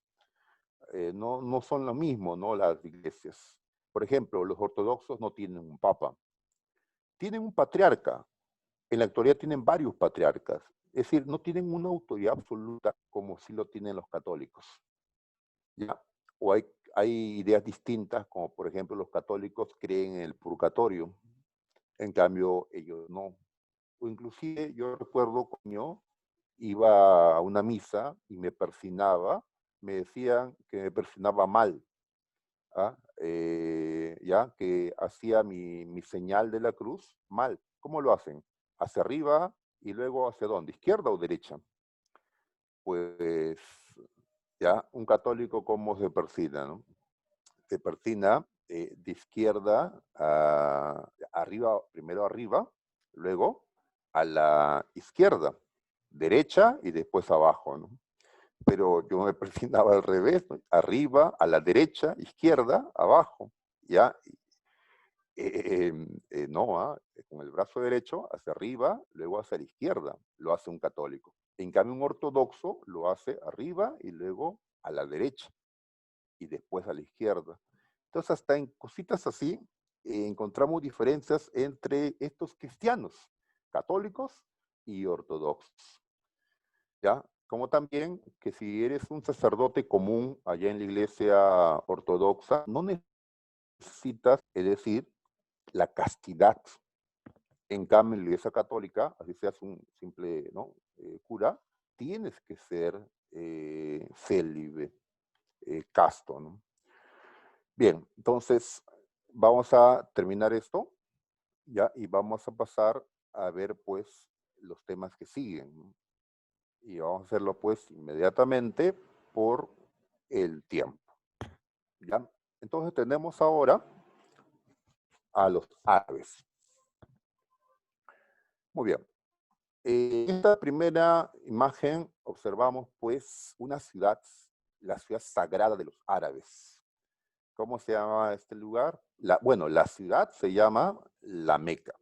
No son lo mismo, ¿no?, las iglesias. Por ejemplo, los ortodoxos no tienen un papa. Tienen un patriarca. En la actualidad tienen varios patriarcas. Es decir, no tienen una autoridad absoluta como sí lo tienen los católicos. ¿Ya? O hay ideas distintas, como por ejemplo los católicos creen en el purgatorio, en cambio ellos no. O inclusive yo recuerdo cuando iba a una misa y me persinaba, me decían que me persinaba mal, ¿ah? Ya que hacía mi señal de la cruz mal. ¿Cómo lo hacen? Hacia arriba y luego hacia dónde, izquierda o derecha. Pues ya un católico cómo se persina, ¿no? Se persina de izquierda a arriba, primero arriba, luego a la izquierda, derecha y después abajo, ¿no? Pero yo me persinaba al revés, ¿no? Arriba, a la derecha, izquierda, abajo, ¿ya? No, con el brazo derecho hacia arriba, luego hacia la izquierda, lo hace un católico. En cambio, un ortodoxo lo hace arriba y luego a la derecha y después a la izquierda. Entonces, hasta en cositas así, encontramos diferencias entre estos cristianos, católicos y ortodoxos. ¿Ya? Como también que si eres un sacerdote común allá en la iglesia ortodoxa, no necesitas, es decir, la castidad. En cambio, en la iglesia católica, así seas un simple, ¿no? Cura, tienes que ser célibe, casto, ¿no? Bien, entonces vamos a terminar esto, ¿ya? Y vamos a pasar a ver, pues, los temas que siguen, ¿no? Y vamos a hacerlo, pues, inmediatamente por el tiempo, ¿ya? Entonces tenemos ahora a los árabes. Muy bien. En esta primera imagen observamos, pues, una ciudad, la ciudad sagrada de los árabes. ¿Cómo se llama este lugar? Bueno, la ciudad se llama La Meca.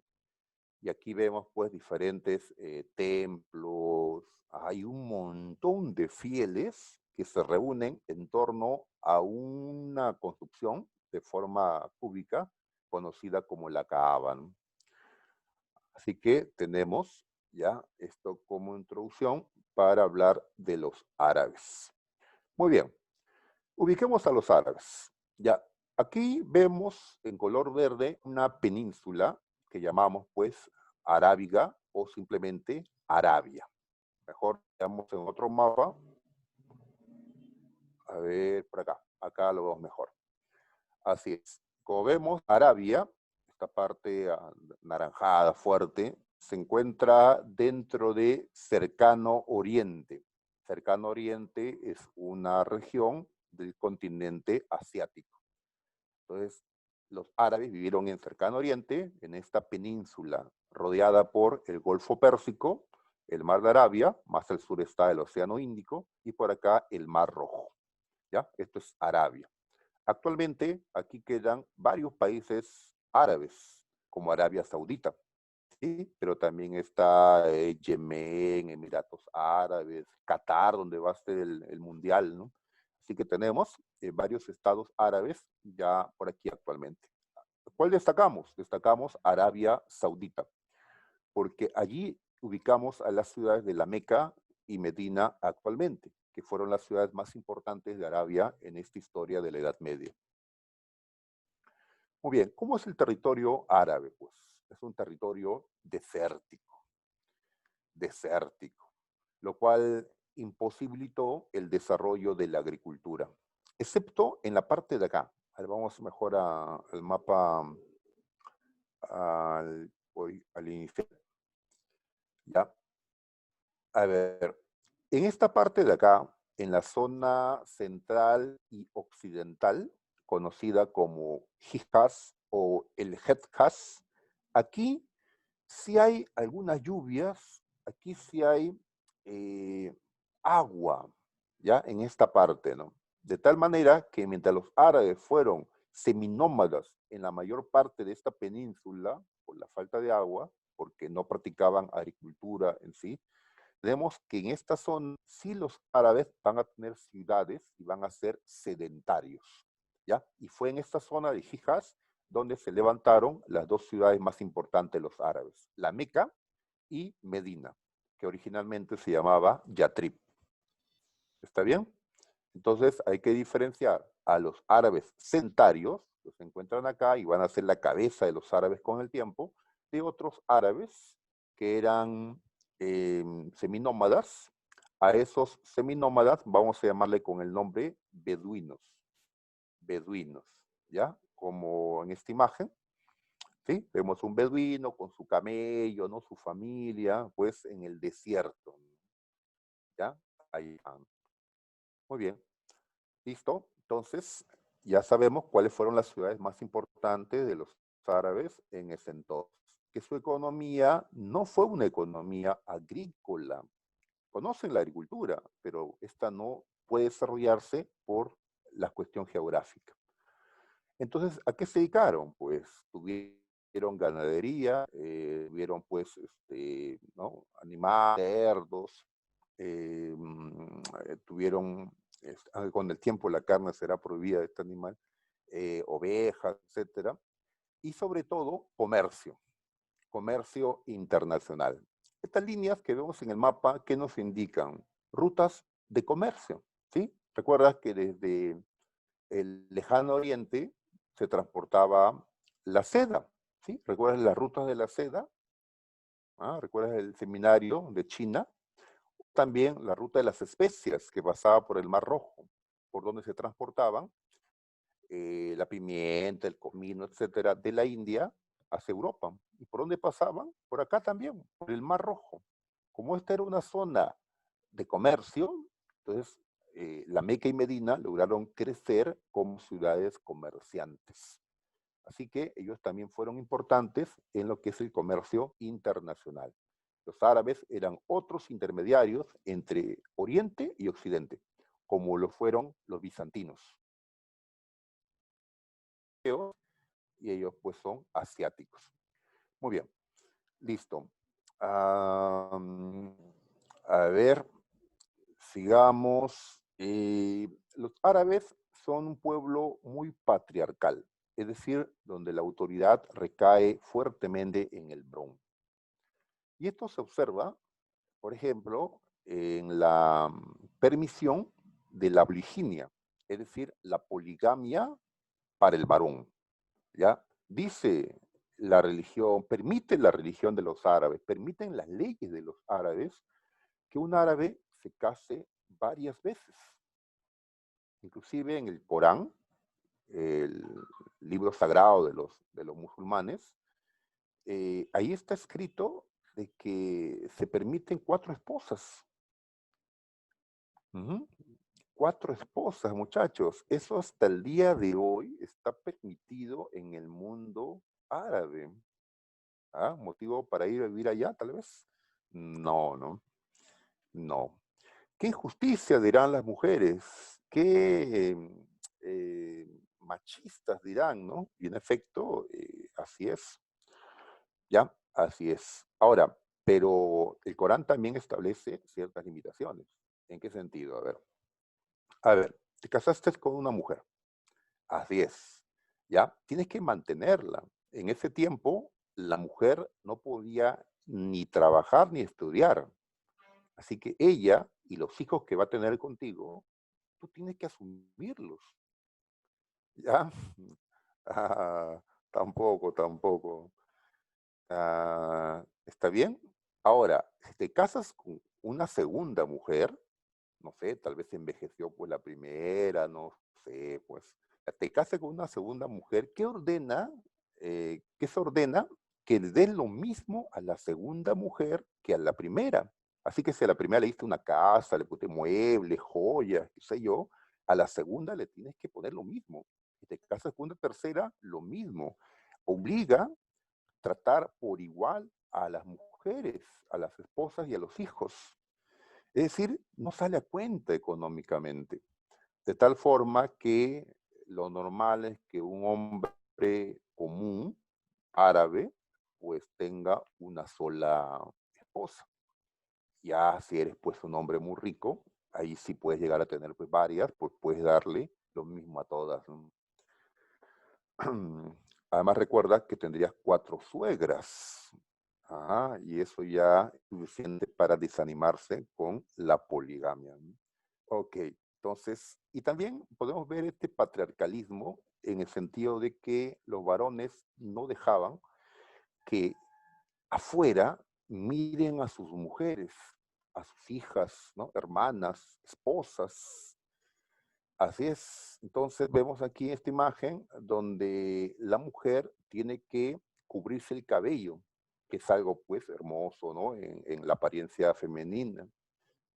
Y aquí vemos, pues, diferentes templos. Hay un montón de fieles que se reúnen en torno a una construcción de forma cúbica conocida como la Kaaba, ¿no? Así que tenemos ya esto como introducción para hablar de los árabes. Muy bien, ubiquemos a los árabes. Ya, aquí vemos en color verde una península que llamamos pues Arábiga o simplemente Arabia. Mejor veamos en otro mapa. A ver, por acá. Acá lo vemos mejor. Así es. Como vemos, Arabia, esta parte naranjada, fuerte, se encuentra dentro de Cercano Oriente. Cercano Oriente es una región del continente asiático. Entonces, los árabes vivieron en Cercano Oriente, en esta península rodeada por el Golfo Pérsico, el Mar de Arabia, más al sur está el Océano Índico, y por acá el Mar Rojo. ¿Ya? Esto es Arabia. Actualmente aquí quedan varios países árabes, como Arabia Saudita, ¿sí? Pero también está Yemen, Emiratos Árabes, Qatar, donde va a ser el Mundial, ¿no? Así que tenemos varios estados árabes ya por aquí actualmente. ¿Cuál destacamos? Destacamos Arabia Saudita, porque allí ubicamos a las ciudades de la Meca y Medina actualmente, que fueron las ciudades más importantes de Arabia en esta historia de la Edad Media. Muy bien, ¿cómo es el territorio árabe? Pues es un territorio desértico, lo cual imposibilitó el desarrollo de la agricultura, excepto en la parte de acá. Ahora vamos mejor al mapa, al inicial. ¿Ya? A ver, en esta parte de acá, en la zona central y occidental, conocida como Hijaz o el Hedjaz, aquí sí hay algunas lluvias, aquí sí hay agua, ¿ya? En esta parte, ¿no? De tal manera que mientras los árabes fueron seminómadas en la mayor parte de esta península, por la falta de agua, porque no practicaban agricultura en sí, vemos que en esta zona sí los árabes van a tener ciudades y van a ser sedentarios, ¿ya? Y fue en esta zona de Hijaz donde se levantaron las dos ciudades más importantes de los árabes, la Meca y Medina. que originalmente se llamaba Yatrib. ¿Está bien? Entonces hay que diferenciar a los árabes sedentarios, que se encuentran acá y van a ser la cabeza de los árabes con el tiempo, de otros árabes que eran seminómadas. A esos seminómadas vamos a llamarle con el nombre beduinos. Beduinos, ¿ya? Como en esta imagen, ¿sí? Vemos un beduino con su camello, ¿no? Su familia, pues en el desierto, ¿ya? Ahí están. Muy bien. ¿Listo? Entonces, ya sabemos cuáles fueron las ciudades más importantes de los árabes en ese entonces. Que su economía no fue una economía agrícola. Conocen la agricultura, pero esta no puede desarrollarse por la cuestión geográfica. Entonces, ¿a qué se dedicaron? Pues tuvieron ganadería, tuvieron pues ¿no? Animales, cerdos, tuvieron, aunque con el tiempo la carne será prohibida de este animal, ovejas, etcétera, y sobre todo comercio internacional. Estas líneas que vemos en el mapa, ¿qué nos indican? Rutas de comercio, ¿sí? Recuerdas que desde el lejano oriente se transportaba la seda, ¿sí? ¿Recuerdas las rutas de la seda? ¿Ah? ¿Recuerdas el seminario de China? También la ruta de las especias que pasaba por el Mar Rojo, por donde se transportaban la pimienta, el comino, etcétera, de la India hacia Europa. ¿Y por dónde pasaban? Por acá también, por el Mar Rojo. Como esta era una zona de comercio, entonces la Meca y Medina lograron crecer como ciudades comerciantes. Así que ellos también fueron importantes en lo que es el comercio internacional. Los árabes eran otros intermediarios entre Oriente y Occidente, como lo fueron los bizantinos. Y ellos pues son asiáticos. Muy bien, listo. A ver, sigamos. Los árabes son un pueblo muy patriarcal, es decir, donde la autoridad recae fuertemente en el varón. Y esto se observa, por ejemplo, en la permisión de la poliginia, es decir, la poligamia para el varón. ¿Ya? Dice la religión, permite la religión de los árabes, permiten las leyes de los árabes que un árabe se case varias veces. Inclusive en el Corán, el libro sagrado de los musulmanes, ahí está escrito de que se permiten 4 esposas. 4 esposas, muchachos. Eso hasta el día de hoy está permitido en el mundo árabe. ¿Ah? ¿Motivo para ir a vivir allá, tal vez? No, no, no. ¿Qué injusticia dirán las mujeres? ¿Qué machistas dirán, no? Y en efecto, así es. ¿Ya? Así es. Ahora, pero el Corán también establece ciertas limitaciones. ¿En qué sentido? A ver, te casaste con una mujer. Así es. ¿Ya? Tienes que mantenerla. En ese tiempo, la mujer no podía ni trabajar ni estudiar. Así que ella y los hijos que va a tener contigo, tú tienes que asumirlos. ¿Ya? Ah, tampoco, tampoco. ¿Está bien? Ahora, si te casas con una segunda mujer, no sé, tal vez envejeció pues la primera, no sé, pues te casas con una segunda mujer, ¿qué ordena? ¿Qué se ordena? Que le den lo mismo a la segunda mujer que a la primera. Así que si a la primera le diste una casa, le pusiste muebles, joyas, qué sé yo, a la segunda le tienes que poner lo mismo. Si te casas con una tercera, lo mismo. Obliga a tratar por igual a las mujeres, a las esposas y a los hijos. Es decir, no sale a cuenta económicamente. De tal forma que lo normal es que un hombre común, árabe, pues tenga una sola esposa. Ya si eres pues un hombre muy rico, ahí sí puedes llegar a tener pues varias, pues puedes darle lo mismo a todas. Además recuerda que tendrías 4 suegras. Y eso ya es suficiente para desanimarse con la poligamia, ¿no? Ok, entonces, y también podemos ver este patriarcalismo en el sentido de que los varones no dejaban que afuera miren a sus mujeres, a sus hijas, ¿no? Hermanas, esposas. Así es. Entonces vemos aquí esta imagen donde la mujer tiene que cubrirse el cabello, que es algo pues hermoso, ¿no? En la apariencia femenina,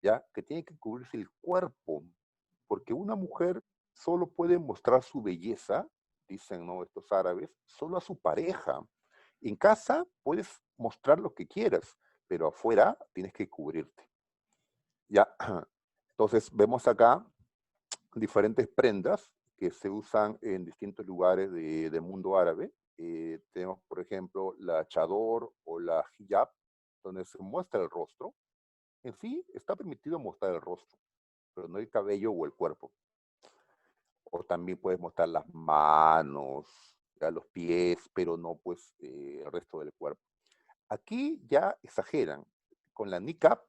¿ya? Que tiene que cubrirse el cuerpo, porque una mujer solo puede mostrar su belleza, dicen, ¿no? Estos árabes, solo a su pareja. En casa puedes mostrar lo que quieras, pero afuera tienes que cubrirte, ¿ya? Entonces vemos acá diferentes prendas que se usan en distintos lugares del mundo árabe. Tenemos, por ejemplo, la chador o la hijab, donde se muestra el rostro. En sí, está permitido mostrar el rostro, pero no el cabello o el cuerpo. O también puedes mostrar las manos, ya, los pies, pero no pues el resto del cuerpo. Aquí ya exageran. Con la niqab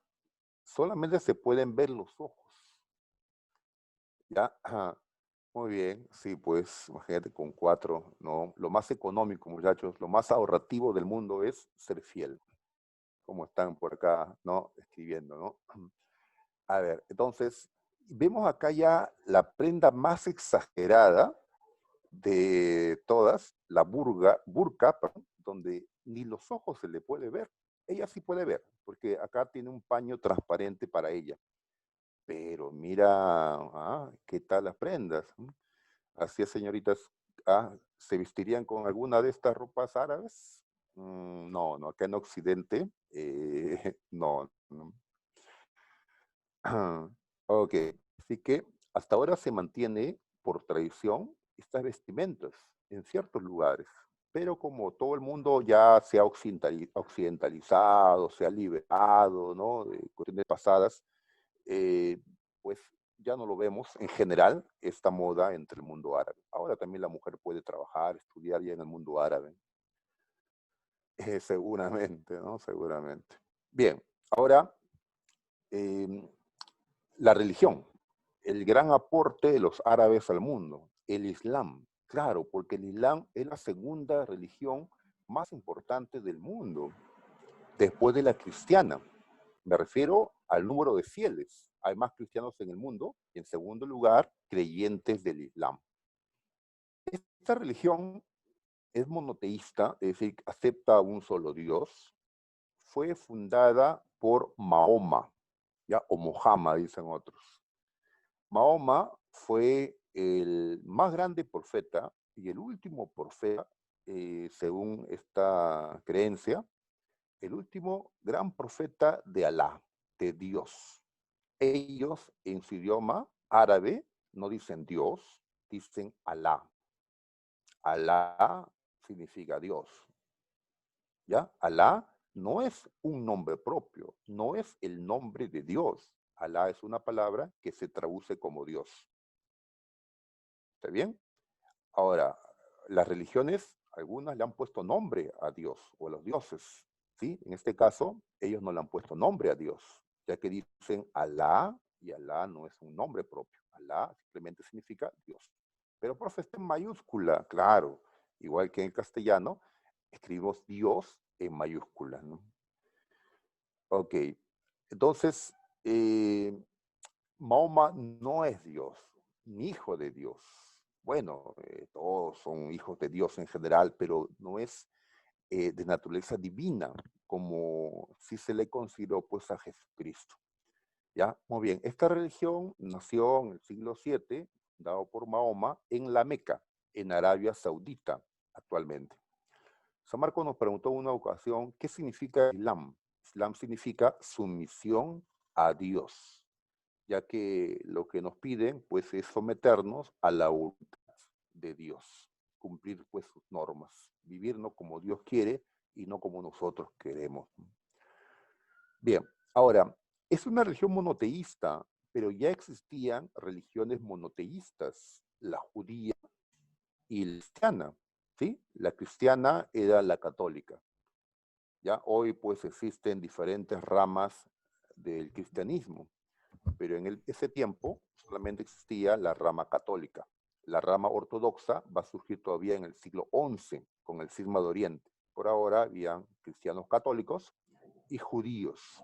solamente se pueden ver los ojos. ¿Ya? Muy bien, sí, pues imagínate con 4, ¿no? Lo más económico, muchachos, lo más ahorrativo del mundo es ser fiel, como están por acá, ¿no? Escribiendo, ¿no? A ver, entonces, vemos acá ya la prenda más exagerada de todas, la burka, perdón, donde ni los ojos se le puede ver. Ella sí puede ver, porque acá tiene un paño transparente para ella. Pero mira, ¿qué tal las prendas? Así es, señoritas, ¿se vestirían con alguna de estas ropas árabes? No, no, acá en Occidente, no, no. Ok, así que hasta ahora se mantiene por tradición estas vestimentas en ciertos lugares, pero como todo el mundo ya se ha occidentalizado, se ha liberado, ¿no? De cuestiones pasadas, eh, pues ya no lo vemos en general, esta moda entre el mundo árabe. Ahora también la mujer puede trabajar, estudiar ya en el mundo árabe. Seguramente, ¿no? Seguramente. Bien, ahora eh, la religión, el gran aporte de los árabes al mundo, el Islam. Claro, porque el Islam es la segunda religión más importante del mundo, después de la cristiana. Me refiero al número de fieles. Hay más cristianos en el mundo y, en segundo lugar, creyentes del Islam. Esta religión es monoteísta, es decir, acepta un solo Dios. Fue fundada por Mahoma, ¿ya? O Mohammed, dicen otros. Mahoma fue el más grande profeta y el último profeta, según esta creencia, el último gran profeta de Alá, de Dios. Ellos en su idioma árabe no dicen Dios, dicen Alá. Alá significa Dios. ¿Ya? Alá no es un nombre propio, no es el nombre de Dios. Alá es una palabra que se traduce como Dios. ¿Está bien? Ahora, las religiones, algunas le han puesto nombre a Dios o a los dioses, ¿sí? En este caso, ellos no le han puesto nombre a Dios, ya que dicen Alá, y Alá no es un nombre propio. Alá simplemente significa Dios. Pero profe, está en mayúscula, claro. Igual que en castellano, escribimos Dios en mayúscula, ¿no? Ok. Entonces, Mahoma no es Dios, ni hijo de Dios. Bueno, todos son hijos de Dios en general, pero no es de naturaleza divina, como si se le consideró pues a Jesucristo. ¿Ya? Muy bien, esta religión nació en el siglo VII, dado por Mahoma, en la Meca, en Arabia Saudita, actualmente. San Marcos nos preguntó en una ocasión, ¿qué significa Islam? Islam significa sumisión a Dios, ya que lo que nos piden pues es someternos a la voluntad de Dios, cumplir pues sus normas, vivirnos como Dios quiere y no como nosotros queremos. Bien, ahora, es una religión monoteísta, pero ya existían religiones monoteístas, la judía y la cristiana, ¿sí? La cristiana era la católica. Ya hoy pues existen diferentes ramas del cristianismo, pero en ese tiempo solamente existía la rama católica. La rama ortodoxa va a surgir todavía en el siglo XI con el cisma de Oriente. Por ahora habían cristianos católicos y judíos,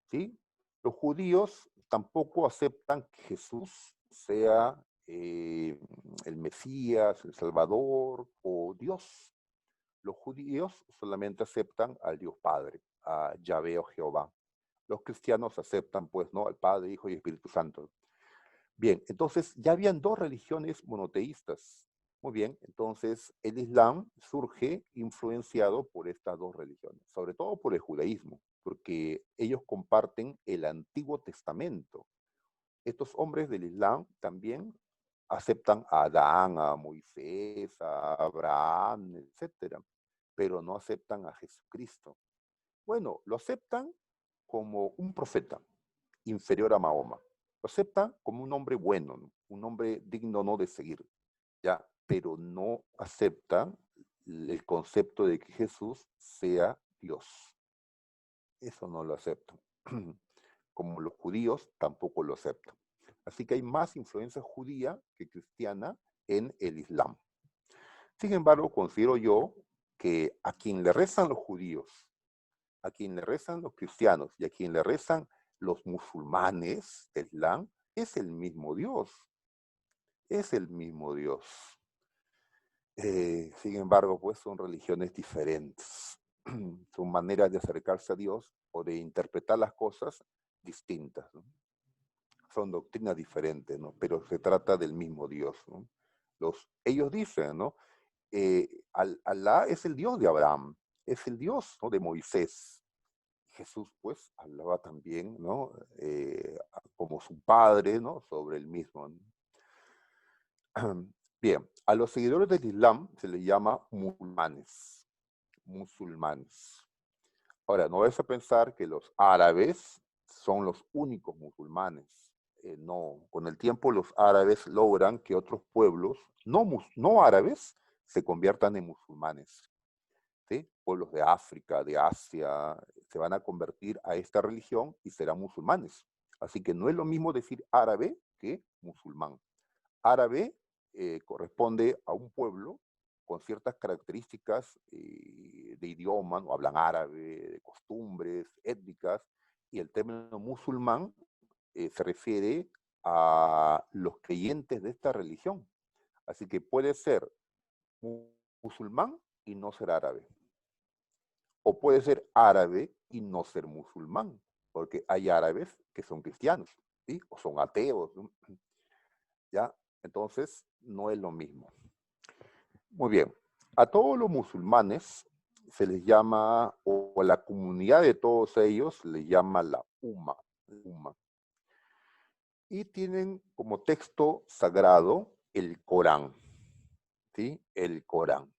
¿sí? Los judíos tampoco aceptan que Jesús sea el Mesías, el Salvador o Dios. Los judíos solamente aceptan al Dios Padre, a Yahvé o Jehová. Los cristianos aceptan, pues, ¿no? Al Padre, Hijo y Espíritu Santo. Bien, entonces ya habían dos religiones monoteístas. Muy bien, entonces el Islam surge influenciado por estas dos religiones, sobre todo por el judaísmo, porque ellos comparten el Antiguo Testamento. Estos hombres del Islam también aceptan a Adán, a Moisés, a Abraham, etcétera, pero no aceptan a Jesucristo. Bueno, lo aceptan como un profeta inferior a Mahoma. Lo aceptan como un hombre bueno, ¿no? Un hombre digno no de seguir, ya, pero no aceptan el concepto de que Jesús sea Dios. Eso no lo aceptan. Como los judíos tampoco lo aceptan. Así que hay más influencia judía que cristiana en el Islam. Sin embargo, considero yo que a quien le rezan los judíos, a quien le rezan los cristianos y a quien le rezan los musulmanes del Islam, es el mismo Dios. Es el mismo Dios. Sin embargo, pues son religiones diferentes. Son maneras de acercarse a Dios o de interpretar las cosas distintas, ¿no? Son doctrinas diferentes, ¿no? Pero se trata del mismo Dios, ¿no? Ellos dicen, ¿no? Alá es el Dios de Abraham, es el Dios, ¿no? De Moisés. Jesús, pues, hablaba también, ¿no? Como su padre, ¿no? Sobre el mismo, ¿no? Bien, a los seguidores del Islam se les llama musulmanes. Musulmanes. Ahora, no vas a pensar que los árabes son los únicos musulmanes. No, con el tiempo los árabes logran que otros pueblos no árabes se conviertan en musulmanes. ¿Sí? Pueblos de África, de Asia, se van a convertir a esta religión y serán musulmanes. Así que no es lo mismo decir árabe que musulmán. Árabe corresponde a un pueblo con ciertas características de idioma, ¿no? Hablan árabe, de costumbres étnicas, y el término musulmán se refiere a los creyentes de esta religión. Así que puede ser musulmán y no ser árabe. O puede ser árabe y no ser musulmán, porque hay árabes que son cristianos, ¿sí? O son ateos, ¿no? ¿Ya? Entonces, no es lo mismo. Muy bien. A todos los musulmanes se les llama, o a la comunidad de todos ellos, se les llama la Umma. Y tienen como texto sagrado el Corán. ¿Sí? El Corán.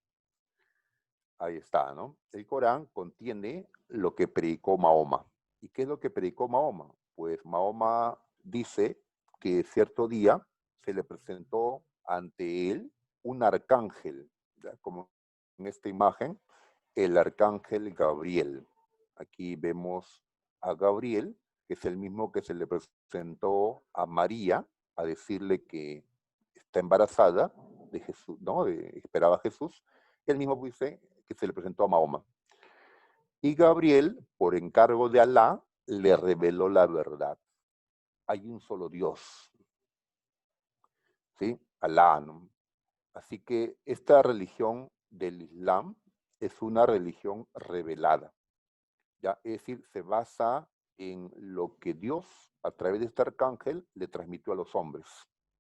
Ahí está, ¿no? El Corán contiene lo que predicó Mahoma. ¿Y qué es lo que predicó Mahoma? Pues Mahoma dice que cierto día se le presentó ante él un arcángel, ¿ya? Como en esta imagen, el arcángel Gabriel. Aquí vemos a Gabriel, que es el mismo que se le presentó a María a decirle que está embarazada de Jesús, ¿no? Esperaba a Jesús. El mismo dice que se le presentó a Mahoma. Y Gabriel, por encargo de Alá, le reveló la verdad. Hay un solo Dios, ¿sí? Alá, ¿no? Así que esta religión del Islam es una religión revelada, ¿ya? Es decir, se basa en lo que Dios, a través de este arcángel, le transmitió a los hombres,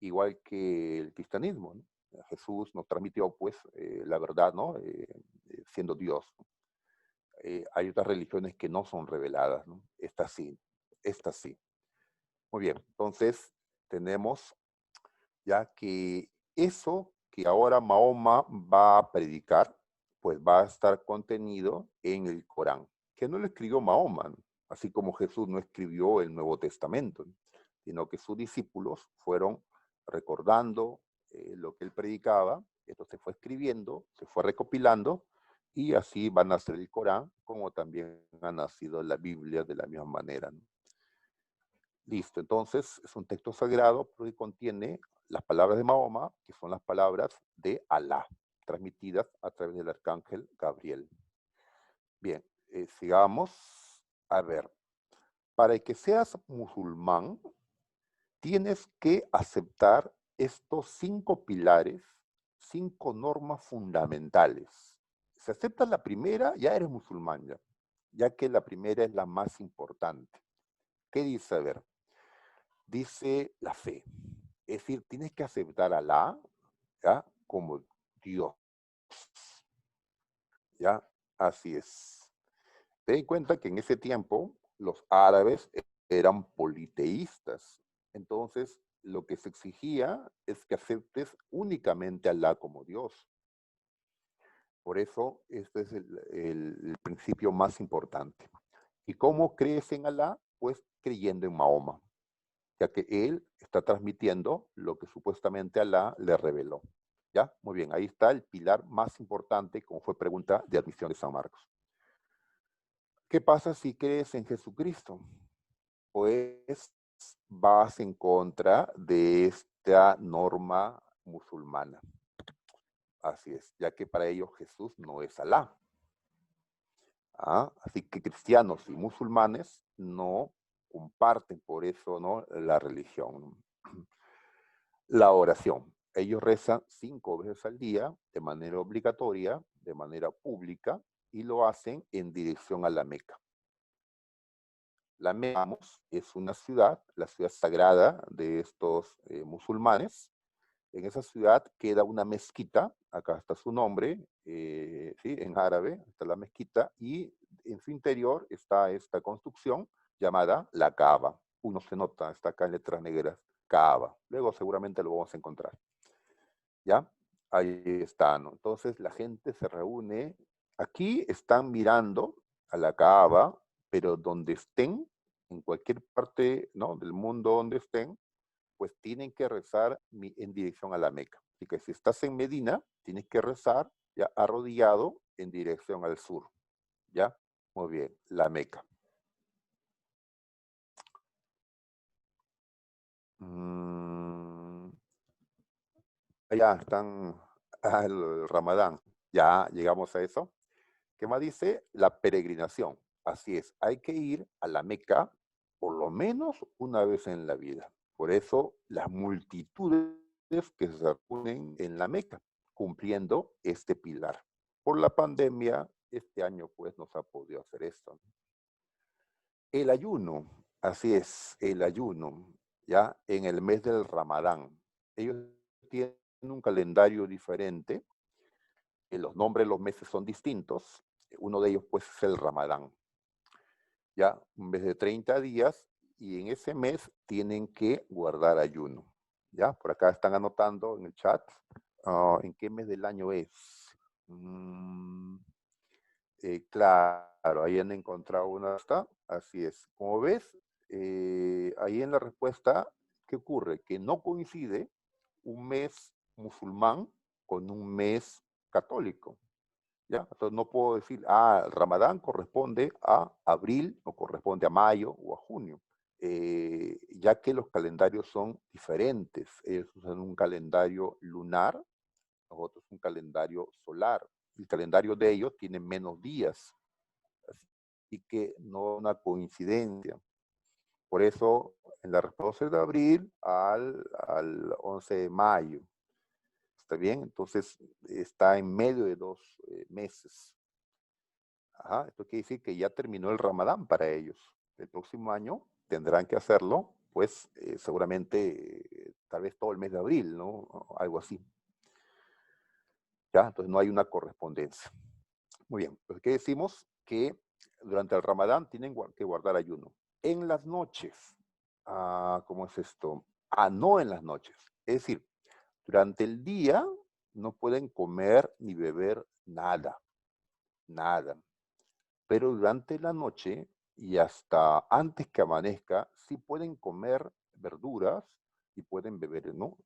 igual que el cristianismo, ¿no? Jesús nos transmitió, pues, la verdad, ¿no? Siendo Dios. Hay otras religiones que no son reveladas, ¿no? Esta sí, esta sí. Muy bien, entonces tenemos ya que eso que ahora Mahoma va a predicar, pues va a estar contenido en el Corán, que no lo escribió Mahoma, ¿no? Así como Jesús no escribió el Nuevo Testamento, ¿no? Sino que sus discípulos fueron recordando lo que él predicaba, esto se fue escribiendo, se fue recopilando, Y así va a nacer el Corán, como también ha nacido la Biblia de la misma manera, ¿no? Listo, entonces es un texto sagrado porque contiene las palabras de Mahoma, que son las palabras de Alá, transmitidas a través del arcángel Gabriel. Bien, sigamos. A ver, para que seas musulmán, tienes que aceptar estos 5 pilares, 5 normas fundamentales. Si aceptas la primera, ya eres musulmán, ya que la primera es la más importante. ¿Qué dice? A ver, dice la fe. Es decir, tienes que aceptar a Alá, ¿ya?, como Dios. ¿Ya? Así es. Ten en cuenta que en ese tiempo los árabes eran politeístas. Entonces, lo que se exigía es que aceptes únicamente a Alá como Dios. Por eso, este es el principio más importante. ¿Y cómo crees en Alá? Pues creyendo en Mahoma, ya que él está transmitiendo lo que supuestamente Alá le reveló. ¿Ya? Muy bien, ahí está el pilar más importante, como fue pregunta de admisión de San Marcos. ¿Qué pasa si crees en Jesucristo? Pues vas en contra de esta norma musulmana. Así es, ya que para ellos Jesús no es Alá. Así que cristianos y musulmanes no comparten por eso, ¿no?, la religión. La oración. Ellos rezan 5 veces al día de manera obligatoria, de manera pública, y lo hacen en dirección a la Meca. La Meca es una ciudad, la ciudad sagrada de estos musulmanes. En esa ciudad queda una mezquita, acá está su nombre, ¿sí?, en árabe, está la mezquita, y en su interior está esta construcción llamada la Kaaba. Uno se nota, está acá en letras negras, Kaaba. Luego seguramente lo vamos a encontrar. ¿Ya? Ahí está, ¿no? Entonces la gente se reúne. Aquí están mirando a la Kaaba, pero donde estén, en cualquier parte, ¿no?, del mundo donde estén, pues tienen que rezar en dirección a la Meca. Así que si estás en Medina, tienes que rezar ya arrodillado en dirección al sur. ¿Ya? Muy bien, la Meca. Ya están el Ramadán. Ya llegamos a eso. ¿Qué más dice? La peregrinación. Así es, hay que ir a la Meca por lo menos una vez en la vida. Por eso las multitudes que se reúnen en la Meca, cumpliendo este pilar. Por la pandemia, este año pues no se ha podido hacer esto. El ayuno, así es, el ayuno, ya en el mes del Ramadán. Ellos tienen un calendario diferente, los nombres de los meses son distintos. Uno de ellos pues es el Ramadán. Ya, un mes de 30 días, y en ese mes tienen que guardar ayuno. Ya, por acá están anotando en el chat en qué mes del año es. Claro, ahí han encontrado una. Así es. Como ves, ahí en la respuesta, ¿qué ocurre? Que no coincide un mes musulmán con un mes católico. ¿Ya? Entonces no puedo decir, el Ramadán corresponde a abril o corresponde a mayo o a junio, ya que los calendarios son diferentes. Ellos usan un calendario lunar, nosotros un calendario solar. El calendario de ellos tiene menos días, así que no es una coincidencia. Por eso, en la respuesta de abril al 11 de mayo. ¿Está bien? Entonces, está en medio de 2 meses. Esto quiere decir que ya terminó el Ramadán para ellos. El próximo año tendrán que hacerlo, pues, seguramente, tal vez todo el mes de abril, ¿no? O algo así. ¿Ya? Entonces, no hay una correspondencia. Muy bien, pues, ¿qué decimos? Que durante el Ramadán tienen que guardar ayuno. En las noches, ¿cómo es esto? No en las noches. Es decir, durante el día no pueden comer ni beber nada, nada. Pero durante la noche y hasta antes que amanezca, sí pueden comer verduras y pueden beber, ¿no?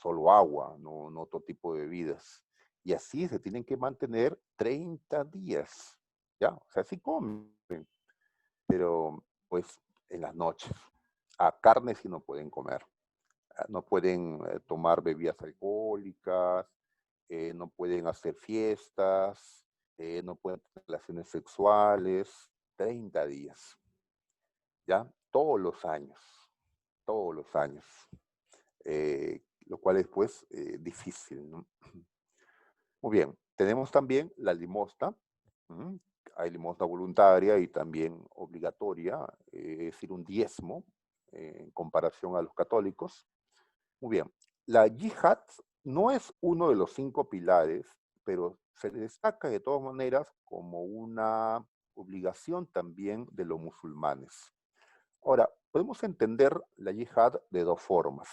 Solo agua, no otro tipo de bebidas. Y así se tienen que mantener 30 días, ¿ya? O sea, sí comen, pero pues en las noches. A carne sí no pueden comer. No pueden tomar bebidas alcohólicas, no pueden hacer fiestas, no pueden tener relaciones sexuales, 30 días, ¿ya? Todos los años, lo cual es pues difícil, ¿no? Muy bien, tenemos también la limosna. ¿Mm? Hay limosna voluntaria y también obligatoria, es decir, un diezmo en comparación a los católicos. Muy bien, la yihad no es uno de los 5 pilares, pero se le destaca de todas maneras como una obligación también de los musulmanes. Ahora, podemos entender la yihad de 2 formas.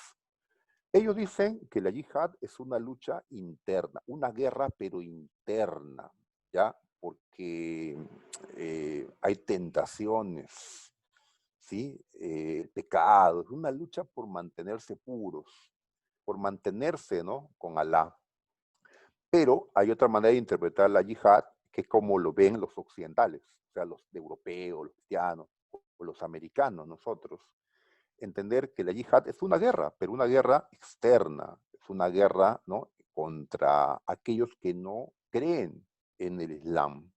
Ellos dicen que la yihad es una lucha interna, una guerra pero interna, ¿ya? Porque hay tentaciones, ¿sí? Pecado, es una lucha por mantenerse puros, por mantenerse, ¿no? Con Alá. Pero hay otra manera de interpretar la yihad, que es como lo ven los occidentales, o sea, los europeos, los cristianos, o los americanos, nosotros. Entender que la yihad es una guerra, pero una guerra externa, es una guerra, ¿no? Contra aquellos que no creen en el Islam.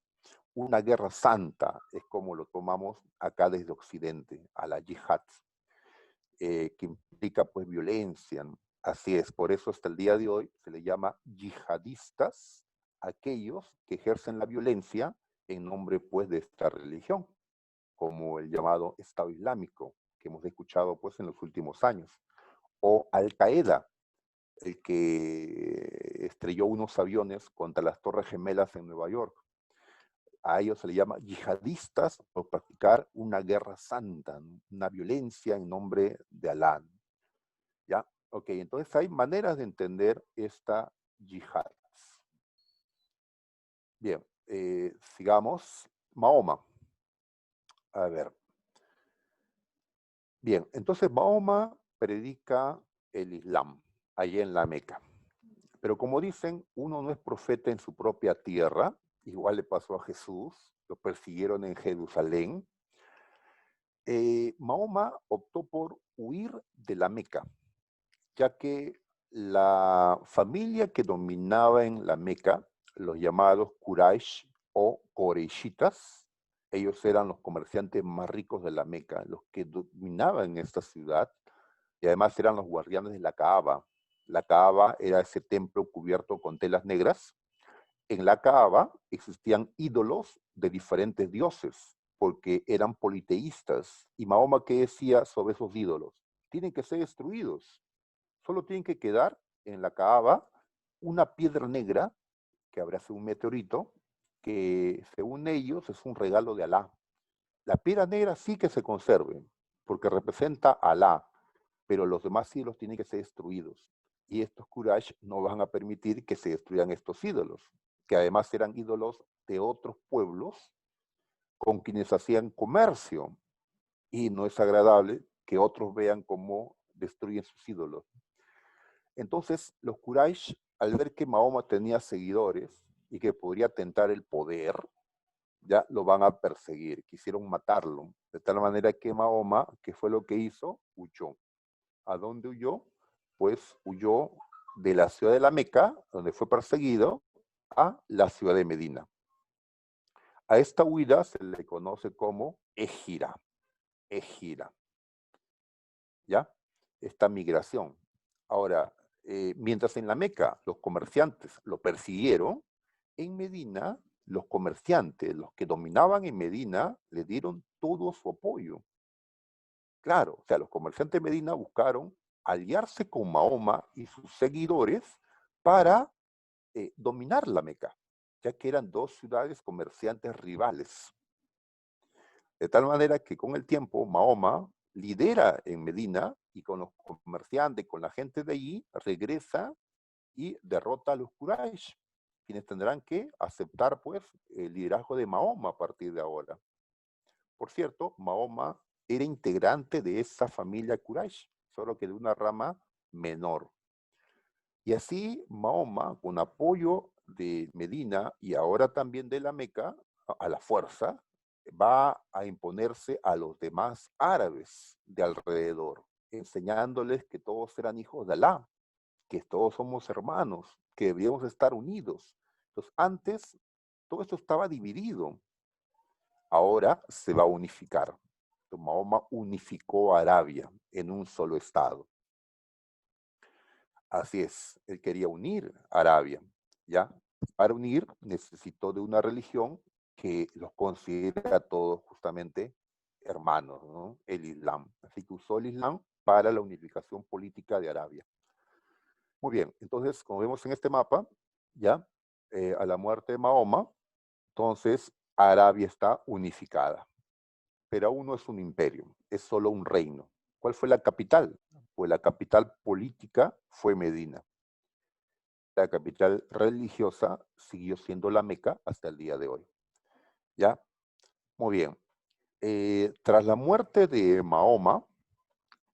Una guerra santa es como lo tomamos acá desde Occidente, a la yihad, que implica pues violencia, ¿no? Así es, por eso hasta el día de hoy se le llama yihadistas aquellos que ejercen la violencia en nombre pues de esta religión, como el llamado Estado Islámico, que hemos escuchado pues en los últimos años, o Al-Qaeda, el que estrelló unos aviones contra las Torres Gemelas en Nueva York. A ellos se les llama yihadistas por practicar una guerra santa, una violencia en nombre de Alá. ¿Ya? Ok, entonces hay maneras de entender esta yihad. Bien, sigamos. Mahoma. A ver. Bien, entonces Mahoma predica el Islam, allí en la Meca. Pero como dicen, uno no es profeta en su propia tierra, igual le pasó a Jesús, lo persiguieron en Jerusalén. Mahoma optó por huir de la Meca, ya que la familia que dominaba en la Meca, los llamados Quraysh o Koreishitas, ellos eran los comerciantes más ricos de la Meca, los que dominaban esta ciudad, y además eran los guardianes de la Kaaba. La Kaaba era ese templo cubierto con telas negras. En la Kaaba existían ídolos de diferentes dioses, porque eran politeístas. Y Mahoma, ¿qué decía sobre esos ídolos? Tienen que ser destruidos. Solo tienen que quedar en la Kaaba una piedra negra, que habrá sido un meteorito, que según ellos es un regalo de Alá. La piedra negra sí que se conserve, porque representa a Alá, pero los demás ídolos tienen que ser destruidos. Y estos Quraysh no van a permitir que se destruyan estos ídolos, que además eran ídolos de otros pueblos con quienes hacían comercio. Y no es agradable que otros vean cómo destruyen sus ídolos. Entonces, los Quraysh, al ver que Mahoma tenía seguidores y que podría tentar el poder, ya lo van a perseguir, quisieron matarlo, de tal manera que Mahoma, ¿qué fue lo que hizo? Huyó. ¿A dónde huyó? Pues huyó de la ciudad de la Meca, donde fue perseguido, a la ciudad de Medina. A esta huida se le conoce como Égira, Égira, ¿ya? Esta migración. Ahora, mientras en la Meca los comerciantes lo persiguieron, en Medina los comerciantes, los que dominaban en Medina, le dieron todo su apoyo. Claro, o sea, los comerciantes de Medina buscaron aliarse con Mahoma y sus seguidores para dominar la Meca, ya que eran 2 ciudades comerciantes rivales. De tal manera que con el tiempo Mahoma lidera en Medina y con los comerciantes, con la gente de allí, regresa y derrota a los Quraysh, quienes tendrán que aceptar pues el liderazgo de Mahoma a partir de ahora. Por cierto, Mahoma era integrante de esa familia Quraysh, solo que de una rama menor. Y así Mahoma, con apoyo de Medina y ahora también de la Meca, a la fuerza, va a imponerse a los demás árabes de alrededor, enseñándoles que todos eran hijos de Alá, que todos somos hermanos, que deberíamos estar unidos. Entonces, antes todo esto estaba dividido, ahora se va a unificar. Entonces, Mahoma unificó a Arabia en un solo estado. Así es, él quería unir a Arabia, ¿ya? Para unir necesitó de una religión que los considera a todos justamente hermanos, ¿no? El Islam. Así que usó el Islam para la unificación política de Arabia. Muy bien, entonces, como vemos en este mapa, ya, a la muerte de Mahoma, entonces Arabia está unificada, pero aún no es un imperio, es solo un reino. ¿Cuál fue la capital? Pues la capital política fue Medina. La capital religiosa siguió siendo la Meca hasta el día de hoy. ¿Ya? Muy bien. Tras la muerte de Mahoma,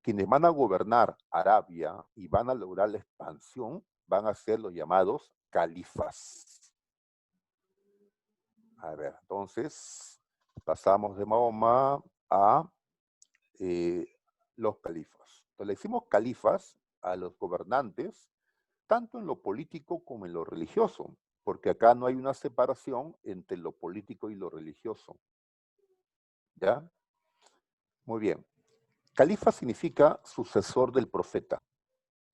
quienes van a gobernar Arabia y van a lograr la expansión van a ser los llamados califas. A ver, entonces pasamos de Mahoma a los califas. Entonces le decimos califas a los gobernantes, tanto en lo político como en lo religioso, porque acá no hay una separación entre lo político y lo religioso. ¿Ya? Muy bien. Califa significa sucesor del profeta.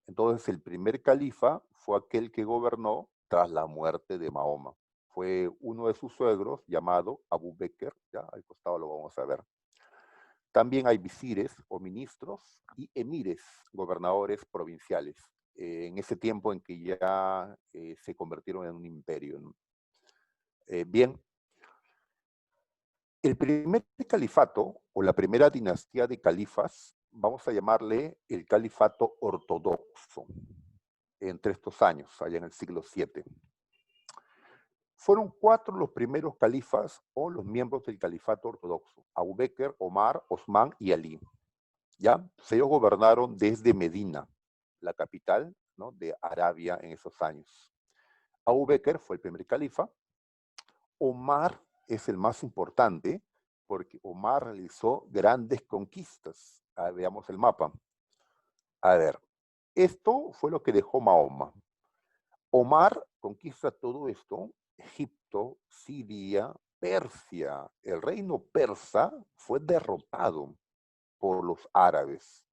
Entonces el primer califa fue aquel que gobernó tras la muerte de Mahoma. Fue uno de sus suegros llamado Abu Bakr, ya al costado lo vamos a ver. También hay visires o ministros y emires, gobernadores provinciales, en ese tiempo en que ya se convirtieron en un imperio, ¿no? Bien, el primer califato o la primera dinastía de califas, vamos a llamarle el califato ortodoxo, entre estos años, allá en el siglo VII. Fueron 4 los primeros califas o los miembros del califato ortodoxo: Abu Bakr, Omar, Osman y Ali. ¿Ya? Ellos gobernaron desde Medina, la capital, ¿no?, de Arabia en esos años. Abu Bakr fue el primer califa. Omar es el más importante porque Omar realizó grandes conquistas. Veamos el mapa. A ver, esto fue lo que dejó Mahoma. Omar conquista todo esto: Egipto, Siria, Persia. El reino persa fue derrotado por los árabes.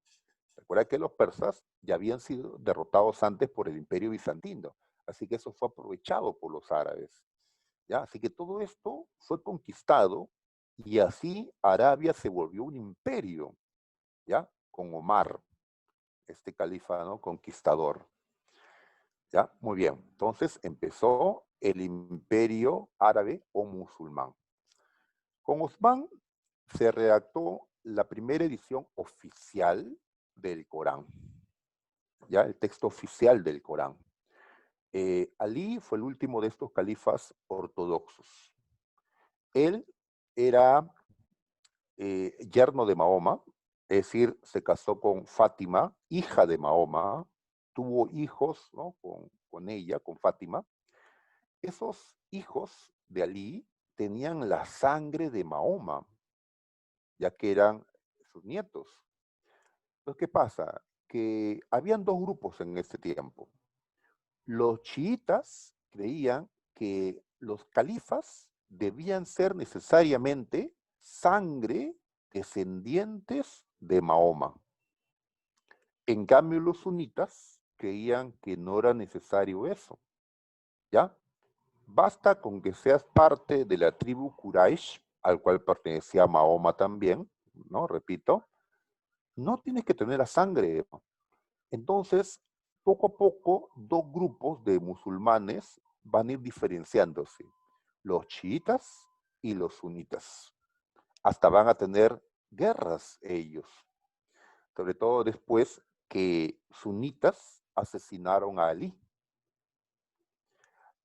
Recuerda que los persas ya habían sido derrotados antes por el Imperio Bizantino, así que eso fue aprovechado por los árabes. ¿Ya? Así que todo esto fue conquistado y así Arabia se volvió un imperio, ¿ya? Con Omar, este califa, ¿no?, conquistador. ¿Ya? Muy bien. Entonces empezó el imperio árabe o musulmán. Con Osman se redactó la primera edición oficial del Corán, ya el texto oficial del Corán. Ali fue el último de estos califas ortodoxos. Él era yerno de Mahoma, es decir, se casó con Fátima, hija de Mahoma, tuvo hijos, ¿no?, con ella, con Fátima. Esos hijos de Ali tenían la sangre de Mahoma, ya que eran sus nietos. Entonces, ¿qué pasa? Que habían 2 grupos en ese tiempo. Los chiitas creían que los califas debían ser necesariamente sangre descendientes de Mahoma. En cambio, los sunitas creían que no era necesario eso. ¿Ya? Basta con que seas parte de la tribu Quraysh, al cual pertenecía Mahoma también, ¿no? Repito, no tienes que tener la sangre. Entonces, poco a poco, 2 grupos de musulmanes van a ir diferenciándose: los chiitas y los sunitas. Hasta van a tener guerras ellos, sobre todo después que sunitas asesinaron a Ali.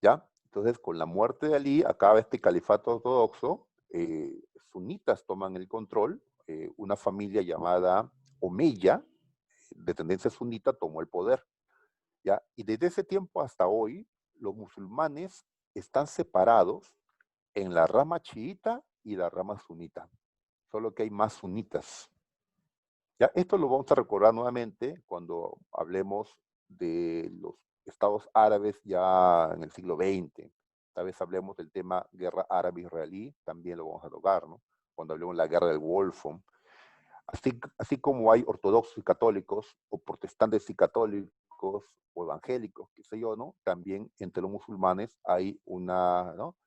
¿Ya? Entonces, con la muerte de Ali, acaba este califato ortodoxo, sunitas toman el control, una familia llamada Omeya, de tendencia sunita, tomó el poder. ¿Ya? Y desde ese tiempo hasta hoy, los musulmanes están separados en la rama chiita y la rama sunita. Solo que hay más sunitas. ¿Ya? Esto lo vamos a recordar nuevamente cuando hablemos de los estados árabes ya en el siglo XX. Tal vez hablemos del tema guerra árabe-israelí, también lo vamos a tocar, ¿no? Cuando hablemos de la guerra del Golfo. Así como hay ortodoxos y católicos, o protestantes y católicos, o evangélicos, qué sé yo, ¿no? También entre los musulmanes hay ¿no?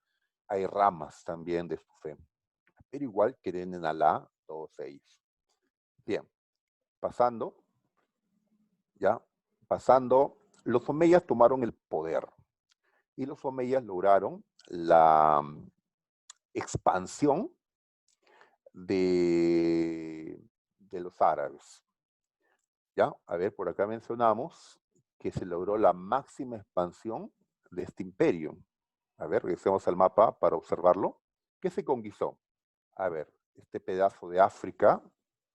Hay ramas también de su fe. Pero igual creen en Alá todos ellos. Bien, pasando, los omeyas tomaron el poder y los omeyas lograron la expansión de los árabes. ¿Ya? A ver, por acá mencionamos que se logró la máxima expansión de este imperio. A ver, regresemos al mapa para observarlo. ¿Qué se conquistó? A ver, este pedazo de África,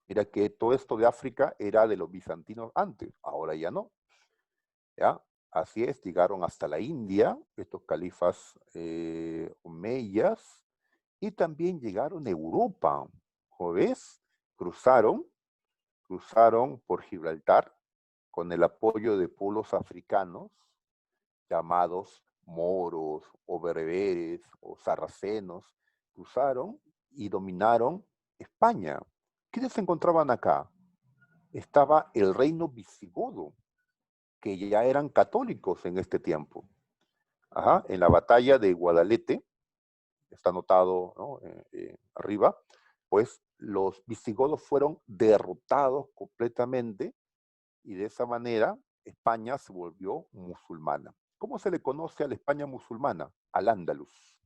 mira que todo esto de África era de los bizantinos antes, ahora ya no. ¿Ya? Así es, llegaron hasta la India, estos califas omeyas, y también llegaron a Europa. ¿Como ves? Cruzaron por Gibraltar con el apoyo de pueblos africanos llamados moros o bereberes o sarracenos, cruzaron y dominaron España. ¿Quiénes se encontraban acá? Estaba el reino visigodo, que ya eran católicos en este tiempo. Ajá, en la batalla de Guadalete, está anotado, ¿no? Arriba, pues los visigodos fueron derrotados completamente y de esa manera España se volvió musulmana. ¿Cómo se le conoce a la España musulmana? Al-Ándalus.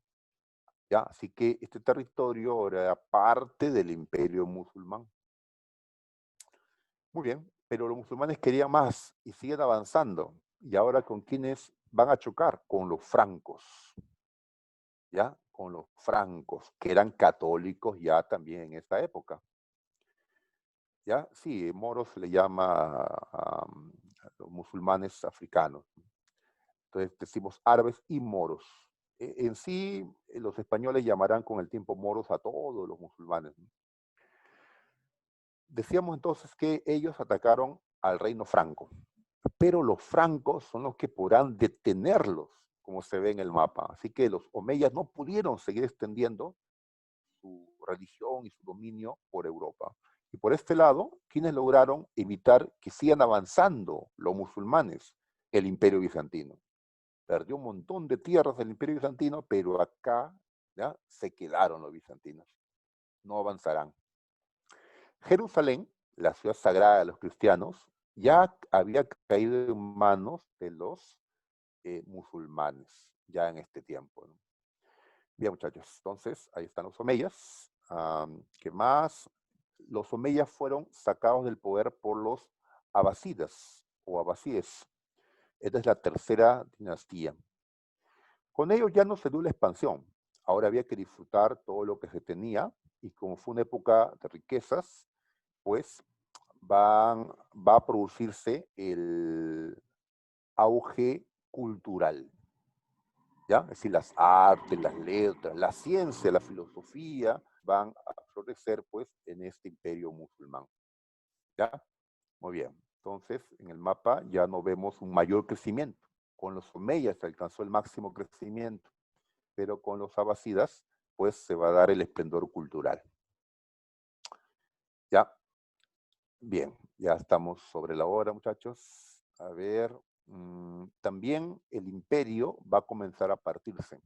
¿Ya? Así que este territorio era parte del imperio musulmán. Muy bien, pero los musulmanes querían más y siguen avanzando. ¿Y ahora con quiénes van a chocar? Con los francos. ¿Ya? Con los francos, que eran católicos ya también en esta época. ¿Ya? Sí, moros se le llama a los musulmanes africanos. Entonces decimos árabes y moros. En sí, los españoles llamarán con el tiempo moros a todos los musulmanes. Decíamos entonces que ellos atacaron al reino franco, pero los francos son los que podrán detenerlos, como se ve en el mapa. Así que los omeyas no pudieron seguir extendiendo su religión y su dominio por Europa. Y por este lado, ¿quiénes lograron evitar que sigan avanzando los musulmanes? El imperio bizantino. Perdió un montón de tierras del imperio bizantino, pero acá ¿ya? Se quedaron los bizantinos. No avanzarán. Jerusalén, la ciudad sagrada de los cristianos, ya había caído en manos de los musulmanes, ya en este tiempo, ¿no? Bien, muchachos, entonces ahí están los omeyas. ¿Qué más? Los omeyas fueron sacados del poder por los abasidas o abasíes. Esta es la tercera dinastía. Con ellos ya no se dio la expansión. Ahora había que disfrutar todo lo que se tenía y como fue una época de riquezas, pues va a producirse el auge cultural. ¿Ya? Es decir, las artes, las letras, la ciencia, la filosofía van a florecer pues en este imperio musulmán. ¿Ya? Muy bien. Entonces, en el mapa ya no vemos un mayor crecimiento. Con los omeyas se alcanzó el máximo crecimiento, pero con los abasidas, pues se va a dar el esplendor cultural. ¿Ya? Bien, ya estamos sobre la hora, muchachos. A ver, también el imperio va a comenzar a partirse.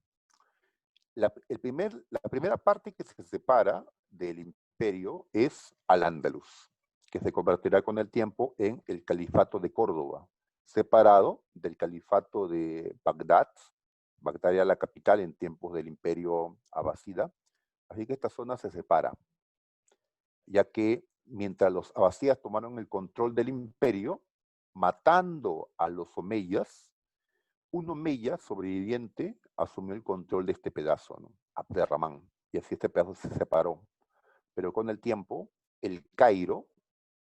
La primera parte que se separa del imperio es Al-Ándalus, que se convertirá con el tiempo en el califato de Córdoba, separado del califato de Bagdad. Bagdad era la capital en tiempos del imperio abasida. Así que esta zona se separa, ya que mientras los abasídas tomaron el control del imperio, matando a los omeyas, un omeya sobreviviente asumió el control de este pedazo, ¿no? Abderramán, y así este pedazo se separó. Pero con el tiempo, el Cairo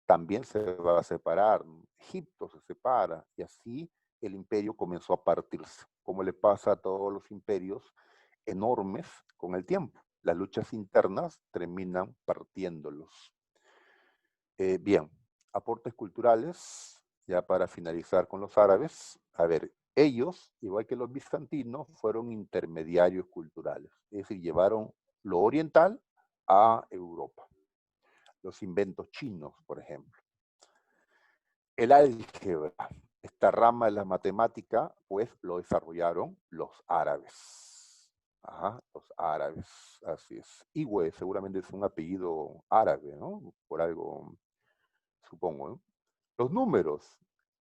también se va a separar, Egipto se separa, y así el imperio comenzó a partirse, como le pasa a todos los imperios enormes con el tiempo. Las luchas internas terminan partiéndolos. Bien, aportes culturales, ya para finalizar con los árabes. A ver, ellos, igual que los bizantinos, fueron intermediarios culturales, es decir, llevaron lo oriental a Europa. Los inventos chinos, por ejemplo. El álgebra, esta rama de la matemática, pues lo desarrollaron los árabes. Ajá, los árabes, así es. Igüe seguramente es un apellido árabe, ¿no? Por algo, supongo, ¿no? Los números.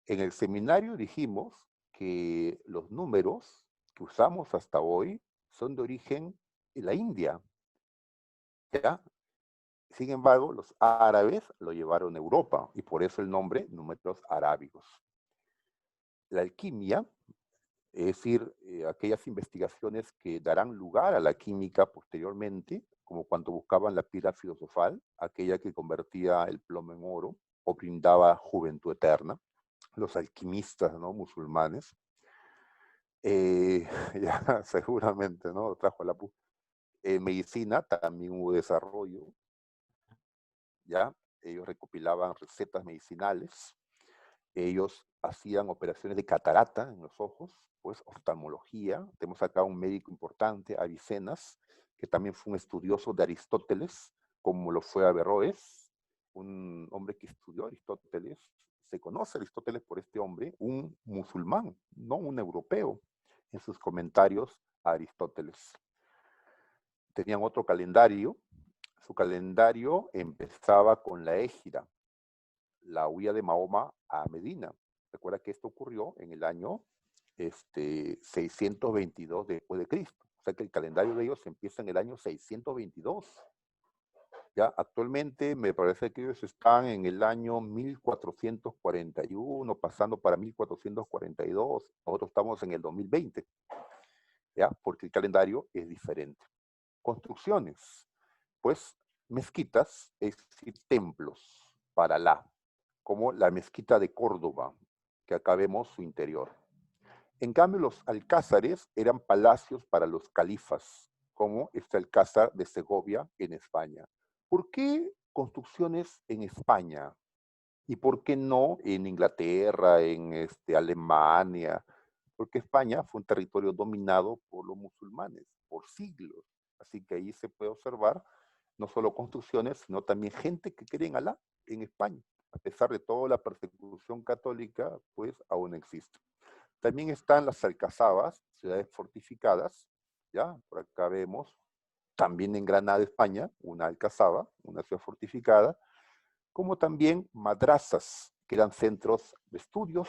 En el seminario dijimos que los números que usamos hasta hoy son de origen de la India, ¿ya? Sin embargo, los árabes lo llevaron a Europa y por eso el nombre números arábigos. La alquimia, es decir, aquellas investigaciones que darán lugar a la química posteriormente, como cuando buscaban la piedra filosofal, aquella que convertía el plomo en oro o brindaba juventud eterna, los alquimistas, ¿no?, musulmanes, ya seguramente, ¿no?, trajo la medicina, también hubo desarrollo, ¿ya? Ellos recopilaban recetas medicinales, ellos hacían operaciones de catarata en los ojos, pues oftalmología. Tenemos acá un médico importante, Avicenas, que también fue un estudioso de Aristóteles, como lo fue Averroes, un hombre que estudió Aristóteles. Se conoce a Aristóteles por este hombre, un musulmán, no un europeo, en sus comentarios a Aristóteles. Tenían otro calendario. Su calendario empezaba con la égira, la huida de Mahoma a Medina. Recuerda que esto ocurrió en el año 622 después de Cristo. O sea que el calendario de ellos empieza en el año 622. Ya actualmente me parece que ellos están en el año 1441, pasando para 1442. Nosotros estamos en el 2020, ¿ya? Porque el calendario es diferente. Construcciones, pues mezquitas, es decir, templos para Alá, como la mezquita de Córdoba, que acá vemos su interior. En cambio, los alcázares eran palacios para los califas, como este alcázar de Segovia en España. ¿Por qué construcciones en España? ¿Y por qué no en Inglaterra, en Alemania? Porque España fue un territorio dominado por los musulmanes por siglos. Así que ahí se puede observar no solo construcciones, sino también gente que cree en Alá en España. A pesar de toda la persecución católica, pues aún existe. También están las alcazabas, ciudades fortificadas, ¿ya? Por acá vemos, también en Granada, España, una alcazaba, una ciudad fortificada, como también madrazas, que eran centros de estudios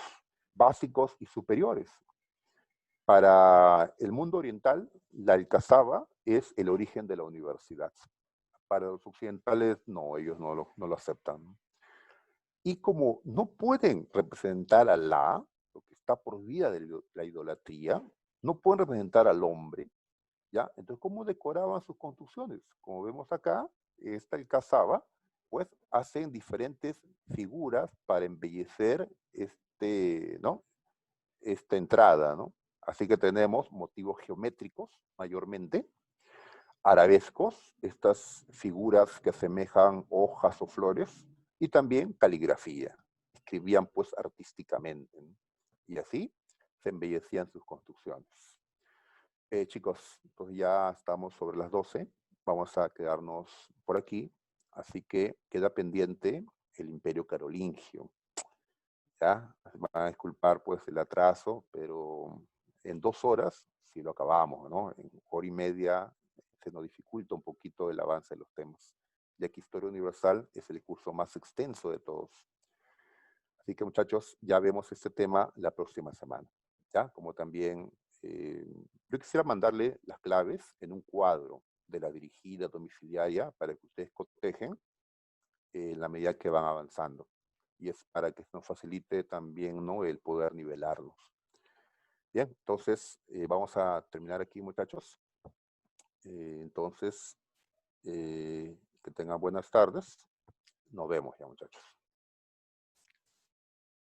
básicos y superiores. Para el mundo oriental, la alcazaba es el origen de la universidad. Para los occidentales, no, ellos no lo aceptan. Y como no pueden representar a Alá, lo que está prohibida de la idolatría, no pueden representar al hombre, ¿ya? Entonces, ¿cómo decoraban sus construcciones? Como vemos acá, esta alcazaba, pues hacen diferentes figuras para embellecer ¿no?, esta entrada, ¿no? Así que tenemos motivos geométricos, mayormente, arabescos, estas figuras que asemejan hojas o flores, y también caligrafía. Escribían pues artísticamente, ¿no? Y así se embellecían sus construcciones. Chicos, pues ya estamos sobre las 12, vamos a quedarnos por aquí, así que queda pendiente el Imperio Carolingio. ¿Ya? Van a disculpar pues el atraso, pero en 2 horas sí lo acabamos, ¿no? En hora y media se nos dificulta un poquito el avance de los temas, ya que Historia Universal es el curso más extenso de todos. Así que muchachos, ya vemos este tema la próxima semana, ¿ya? Como también yo quisiera mandarle las claves en un cuadro de la dirigida domiciliaria para que ustedes cotejen en la medida que van avanzando. Y es para que nos facilite también, ¿no?, el poder nivelarlos. Bien, entonces vamos a terminar aquí, muchachos. Entonces, que tengan buenas tardes. Nos vemos ya, muchachos.